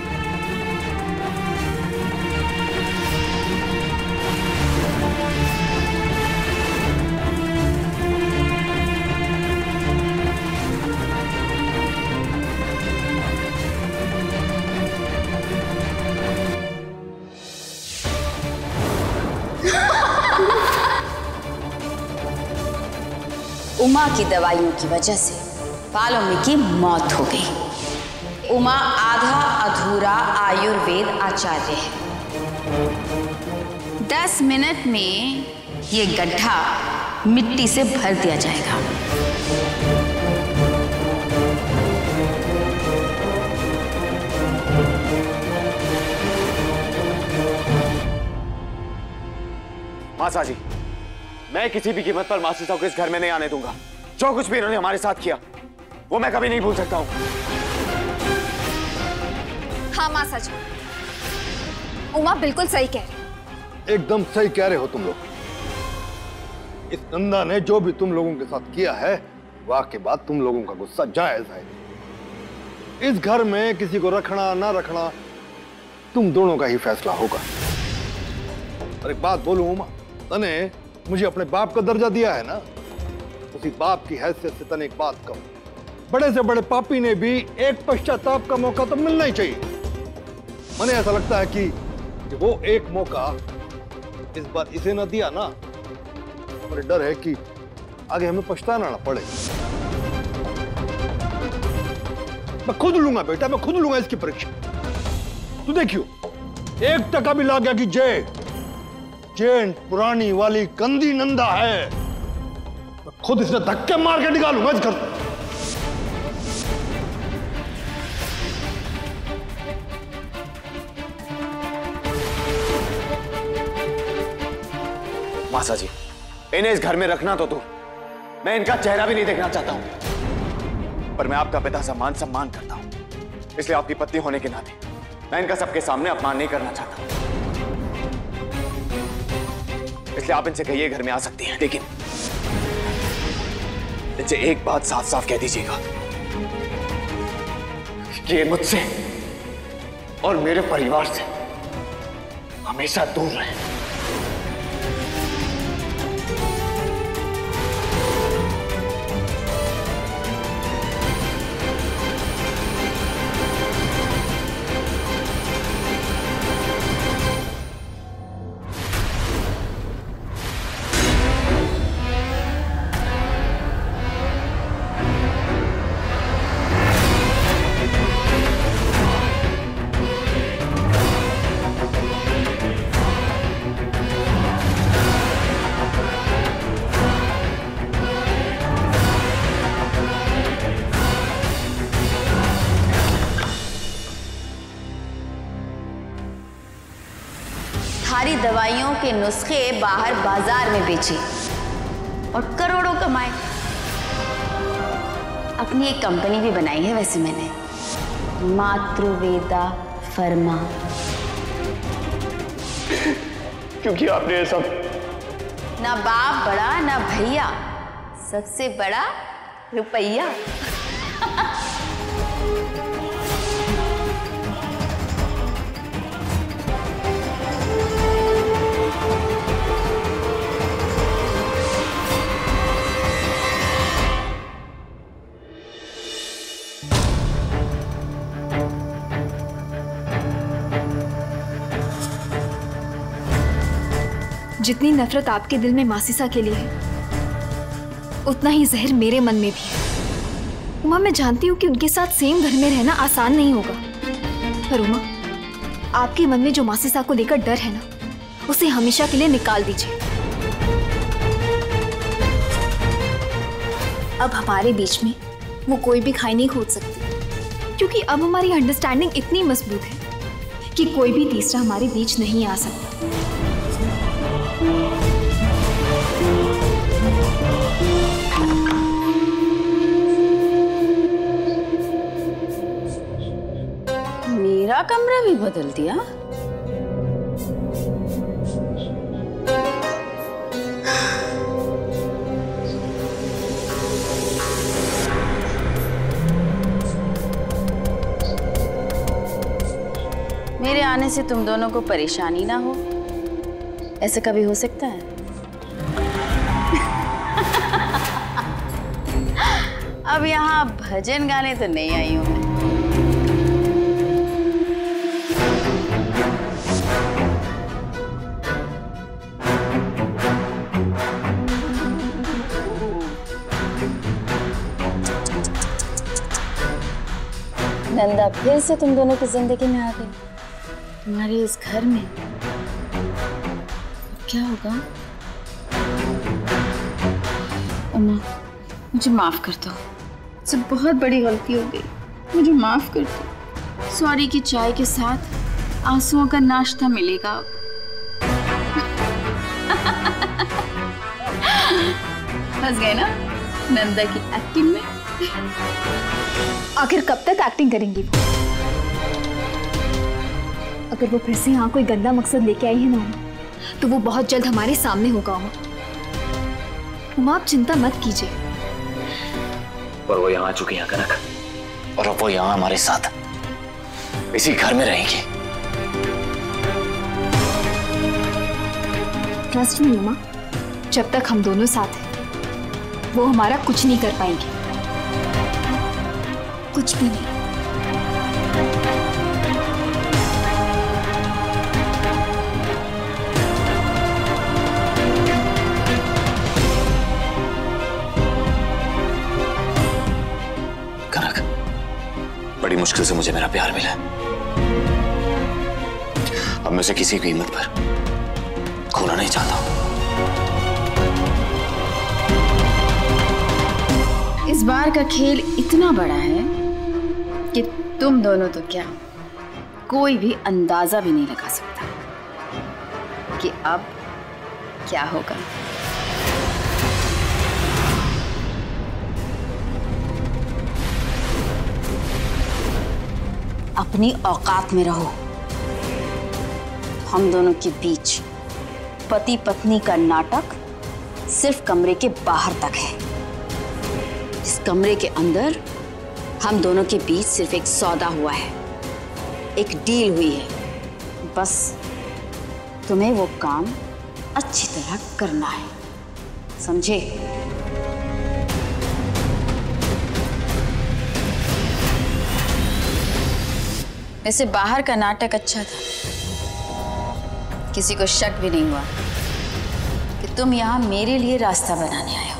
Speaker 21: उमा की दवाइयों की वजह से पालोमी की मौत हो गई। उमा आधा अधूरा आयुर्वेद आचार्य है। 10 मिनट में ये गड्ढा मिट्टी से भर दिया जाएगा।
Speaker 1: मासा जी, मैं किसी भी कीमत पर मासी साहब को इस घर में नहीं आने दूंगा। जो कुछ भी इन्होंने हमारे साथ किया वो मैं कभी नहीं भूल सकता हूं।
Speaker 3: हाँ मासा जी, उमा बिल्कुल सही कह रही।
Speaker 15: एकदम सही कह रहे हो तुम लोग। इस नंदा ने जो भी तुम लोगों के साथ किया है, वाह के बाद तुम लोगों का गुस्सा जायज है। इस घर में किसी को रखना ना रखना तुम दोनों का ही फैसला होगा। और एक बात बोलूं उमा, तने मुझे अपने बाप का दर्जा दिया है ना, उसी बाप की हैसियत से तने एक बात कहूं, बड़े से बड़े पापी ने भी एक पश्चाताप का मौका तो मिलना ही चाहिए। मुझे ऐसा लगता है कि वो एक मौका इस बार इसे ना दिया ना, और डर है कि आगे हमें पछताना ना पड़े। मैं खुद लूंगा बेटा, मैं खुद लूंगा इसकी परीक्षा। तू देखियो, 1% भी ला गया कि जैन पुरानी वाली गंदी नंदा है, मैं खुद इसे धक्के मार के निकालूंगा इस घर से।
Speaker 1: मासा जी, इन्हें इस घर में रखना तो दूर, मैं इनका चेहरा भी नहीं देखना चाहता हूं। पर मैं आपका पिता सम्मान करता हूं, इसलिए आपकी पत्नी होने के नाते मैं इनका सबके सामने अपमान नहीं करना चाहता। इसलिए आप इनसे कहिए घर में आ सकती हैं, लेकिन इनसे एक बात साफ साफ कह दीजिएगा कि ये मुझसे और मेरे परिवार से हमेशा दूर रहे।
Speaker 21: सारी दवाइयों के नुस्खे बाहर बाजार में बेचे और करोड़ों कमाए। अपनी एक कंपनी भी बनाई है वैसे मैंने, मातृवेदा फर्मा।
Speaker 1: क्योंकि आपने ये सब,
Speaker 21: ना बाप बड़ा ना भैया, सबसे बड़ा रुपया।
Speaker 3: जितनी नफरत आपके दिल में मासिसा के लिए है, उतना ही जहर मेरे मन में भी है। उमा, मैं जानती हूँ कि उनके साथ सेम घर में रहना आसान नहीं होगा, पर उमा, आपके मन में जो मासिसा को लेकर डर है ना, उसे हमेशा के लिए निकाल दीजिए। अब हमारे बीच में वो कोई भी खाई नहीं खोद सकती, क्योंकि अब हमारी अंडरस्टैंडिंग इतनी मजबूत है कि कोई भी तीसरा हमारे बीच नहीं आ सकता।
Speaker 21: मेरा कमरा भी बदल दिया। मेरे आने से तुम दोनों को परेशानी ना हो, ऐसे कभी हो सकता है? अब यहाँ भजन गाने तो नहीं आई हूं मैं। नंदा फिर से तुम दोनों की जिंदगी में आ गई, तुम्हारे इस घर में। क्या होगा? उमा, मुझे माफ कर दो, मुझसे बहुत बड़ी गलती हो गई, मुझे माफ कर दो। सॉरी की चाय के साथ आंसुओं का नाश्ता मिलेगा। फंस गए ना नंदा की एक्टिंग में।
Speaker 3: आखिर कब तक एक्टिंग करेंगी वो? अगर वो फिर से यहाँ कोई गंदा मकसद लेके आई है ना तो वो बहुत जल्द हमारे सामने होगा। उमा, आप चिंता मत कीजिए।
Speaker 14: पर वो यहाँ आ चुकी है कनक, और अब वो यहाँ हमारे साथ इसी घर में रहेंगी।
Speaker 3: ट्रस्ट मी उमा, जब तक हम दोनों साथ हैं वो हमारा कुछ नहीं कर पाएंगे, कुछ भी नहीं।
Speaker 14: कनक, बड़ी मुश्किल से मुझे मेरा प्यार मिला। अब मैं उसे किसी कीमत पर खोना नहीं चाहता।
Speaker 21: इस बार का खेल इतना बड़ा है कि तुम दोनों तो क्या, कोई भी अंदाजा भी नहीं लगा सकता कि अब क्या होगा। अपनी औकात में रहो। हम दोनों के बीच पति पत्नी का नाटक सिर्फ कमरे के बाहर तक है। इस कमरे के अंदर हम दोनों के बीच सिर्फ एक सौदा हुआ है, एक डील हुई है। बस तुम्हें वो काम अच्छी तरह करना है, समझे? वैसे बाहर का नाटक अच्छा था, किसी को शक भी नहीं हुआ कि तुम यहां मेरे लिए रास्ता बनाने आए हो।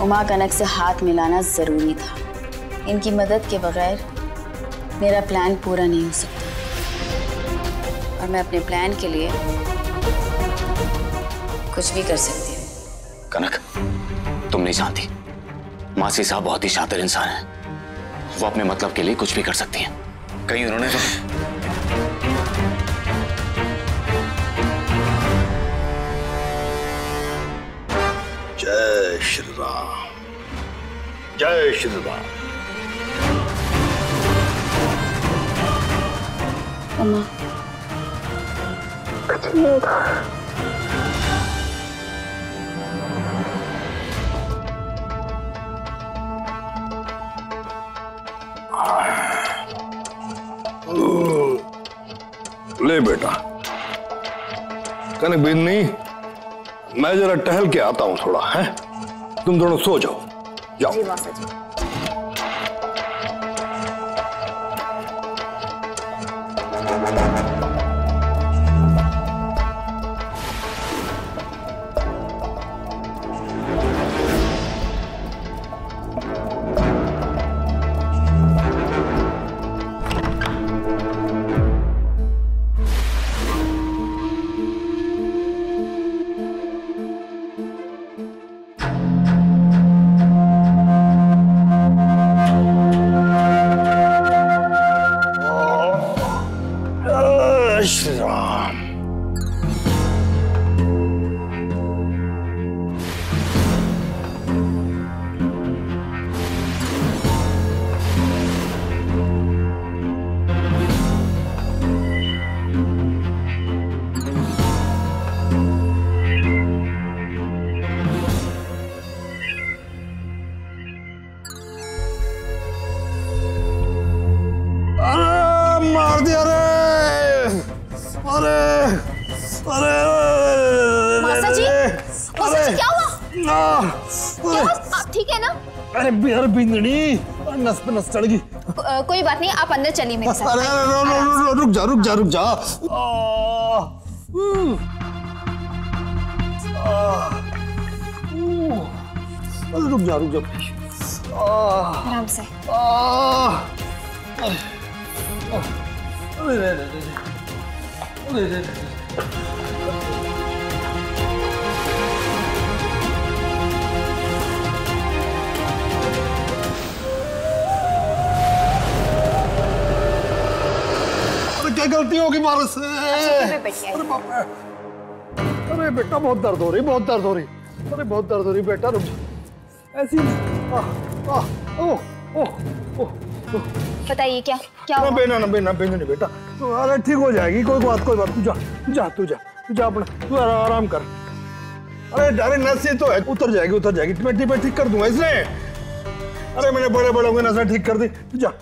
Speaker 21: उमा कनक से हाथ मिलाना जरूरी था। इनकी मदद के बगैर मेरा प्लान पूरा नहीं हो सकता, और मैं अपने प्लान के लिए कुछ भी कर सकती हूँ।
Speaker 14: कनक, तुम नहीं जानती, मासी साहब बहुत ही शातिर इंसान है। वो अपने मतलब के लिए कुछ भी कर सकती हैं। कहीं उन्होंने तो
Speaker 15: जय श्री राम, जय श्री राम।
Speaker 21: अम्मा,
Speaker 15: ले बेटा, कनक बिन्नी, मैं जरा टहल के आता हूं थोड़ा, है? तुम दोनों सो जाओ, जाओ।
Speaker 21: जी मासा जी।
Speaker 3: आप ठीक है ना?
Speaker 15: अरे यार बिंदनी नस पे नस चढ़ गई।
Speaker 3: कोई बात नहीं, आप अंदर चलिए मेरे साथ।
Speaker 15: अरे रुक जा रुक जा रुक जा। रुक जा रुक जा।
Speaker 3: आराम से।
Speaker 15: क्या गलती होगी मारे से? अरे बेटा बहुत दर्द हो रही, बहुत दर्द हो रही। अरे बहुत दर्द हो रही बेटा, रुक जा। ऐसी
Speaker 3: बताइए क्या क्या हुआ?
Speaker 15: बेना ना बेना बेना नहीं बेटा, तो अरे ठीक हो जाएगी, कोई बात तू जा तू जा तू जा तू जा अपना, तू आराम कर। अरे नस तो है, उतर जाएगी मैं ठीक कर दूंगा इसने। अरे मैंने बड़े बड़ों की नसें ठीक कर दी, तू जा।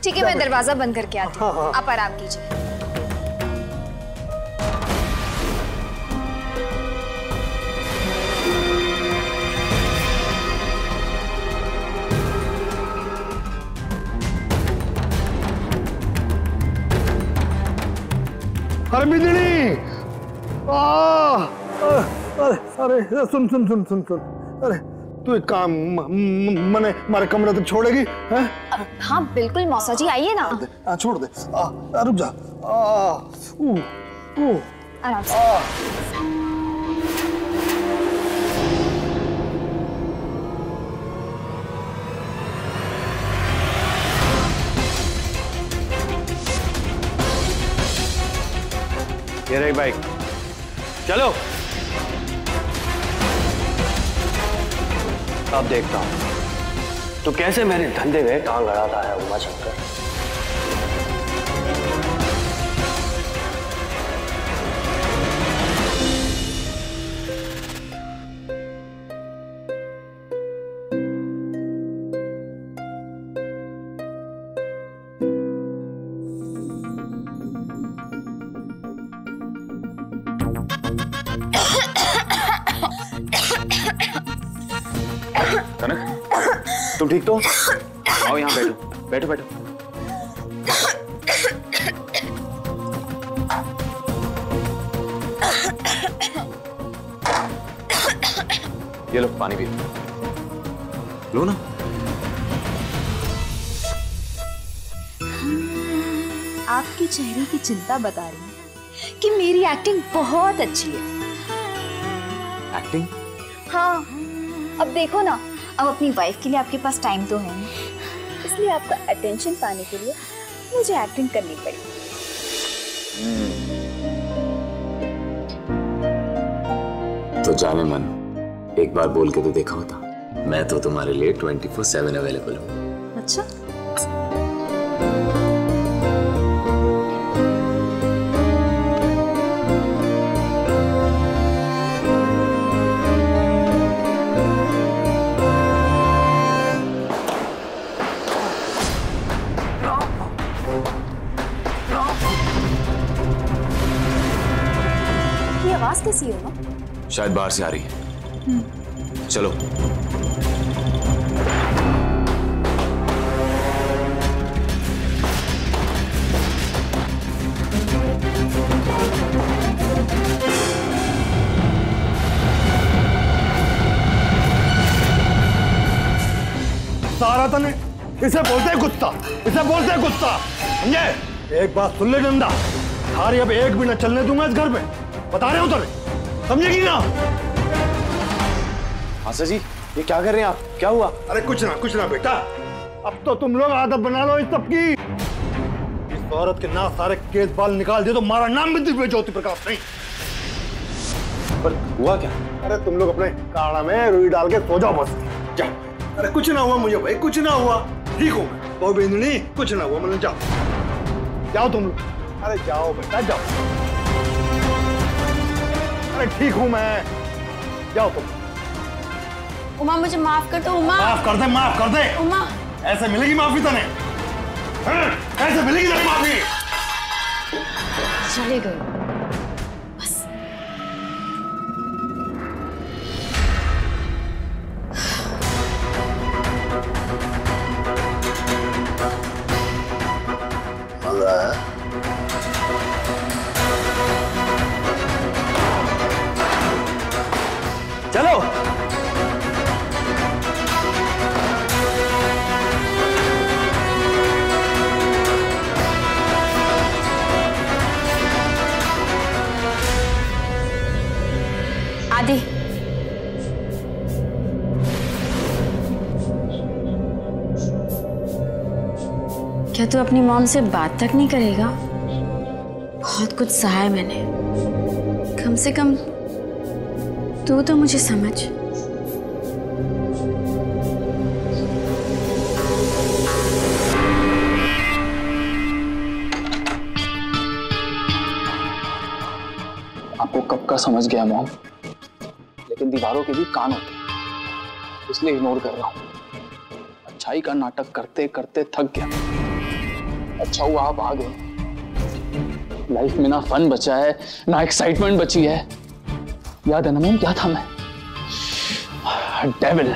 Speaker 3: ठीक है, मैं दरवाजा बंद करके आती हूँ। हाँ। आप आराम कीजिए।
Speaker 15: अरे बिजली, अरे सुन। अरे तू एक काम मने हमारे कमरे तक छोड़ेगी हैं?
Speaker 3: हाँ बिल्कुल मौसा जी, आइए ना।
Speaker 15: छोड़ दे। रुक जा।
Speaker 3: आराम से।
Speaker 13: ये रही बाइक, चलो। अब देखता हूं तो कैसे मेरे धंधे में टांग अड़ाता है उमा शंकर। तुम ठीक तो? आओ यहाँ बैठो।
Speaker 1: ये लो पानी पी लो ना।
Speaker 3: आपके चेहरे की चिंता बता रही है कि मेरी एक्टिंग बहुत अच्छी है।
Speaker 1: एक्टिंग?
Speaker 3: हाँ, अब देखो ना, अब अपनी वाइफ के लिए आपके पास टाइम तो है नहीं, इसलिए आपका अटेंशन पाने के लिए मुझे एक्टिंग करनी पड़ी।
Speaker 14: तो जाने मन, एक बार बोल के तो देखा होता, मैं तो तुम्हारे लिए 24/7 अवेलेबल हूँ।
Speaker 3: अच्छा? आवाज कैसी हो ना?
Speaker 14: शायद बाहर से आ रही है। चलो।
Speaker 15: सारा तने इसे बोलते हैं गुस्सा, समझे? एक बात सुन ले नंदा, थारी अब एक भी न चलने दूंगा इस घर पे, बता रहे हो तुम, समझेगी ना?
Speaker 14: आशा जी, ये क्या कर रहे हैं आप? क्या हुआ?
Speaker 15: अरे कुछ ना बेटा, अब तो तुम लोग आदत बना लो इस सब की। इस औरत के ना सारे केस बाल निकाल दिए तो हमारा नाम भी दिव्य ज्योति प्रकाश नहीं।
Speaker 14: पर हुआ क्या?
Speaker 15: अरे तुम लोग अपने काढ़ा में रुई डाल के सो जाओ बस, जाओ। अरे कुछ ना हुआ मुझे भाई, कुछ ना हुआ, ठीक हूँ मैं। बहुत बिंदनी, कुछ ना हुआ, मतलब जाओ तुम लोग। अरे जाओ बेटा जाओ। अरे ठीक हूँ मैं, जाओ तुम।
Speaker 8: उमा मुझे माफ कर दो। उमा
Speaker 15: माफ कर दे।
Speaker 8: उमा
Speaker 15: ऐसे मिलेगी माफी तने? ऐसे मिलेगी तेरी माफी?
Speaker 8: चले गए बस।
Speaker 15: रहा है।
Speaker 13: चलो।
Speaker 21: आदि, क्या तू अपनी मॉम से बात तक नहीं करेगा? बहुत कुछ सहा है मैंने, कम से कम तू तो मुझे समझ।
Speaker 2: आपको कब का समझ गया मॉम, लेकिन दीवारों के भी कान होते हैं, इसलिए इग्नोर कर रहा हूँ। अच्छाई का नाटक करते करते थक गया। अच्छा हुआ आप आ गए। लाइफ में ना फन बचा है ना एक्साइटमेंट बची है। याद है ना मॉम, क्या था मैं? डेविल,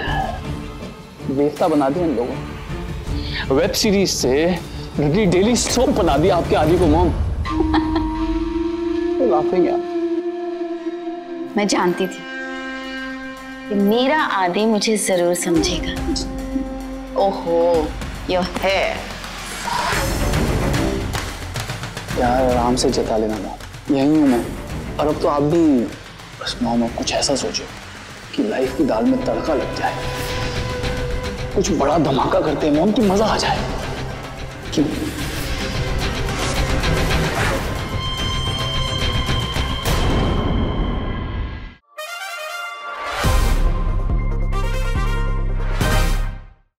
Speaker 2: देवता बना दिया इन लोगों। वेब सीरीज से डेली सोप बना दिया आपके आदि को मॉम। लाफिंग यार।
Speaker 21: मैं जानती थी कि मेरा आदि मुझे जरूर समझेगा। ओहो, योर हेयर।
Speaker 2: यार आराम से जता लेना मॉम, यही हूं मैं। और अब तो आप भी बस मॉम अब कुछ ऐसा सोचो कि लाइफ की दाल में तड़का लग जाए, कुछ बड़ा धमाका करते हैं मॉम कि मजा आ जाए। क्यों?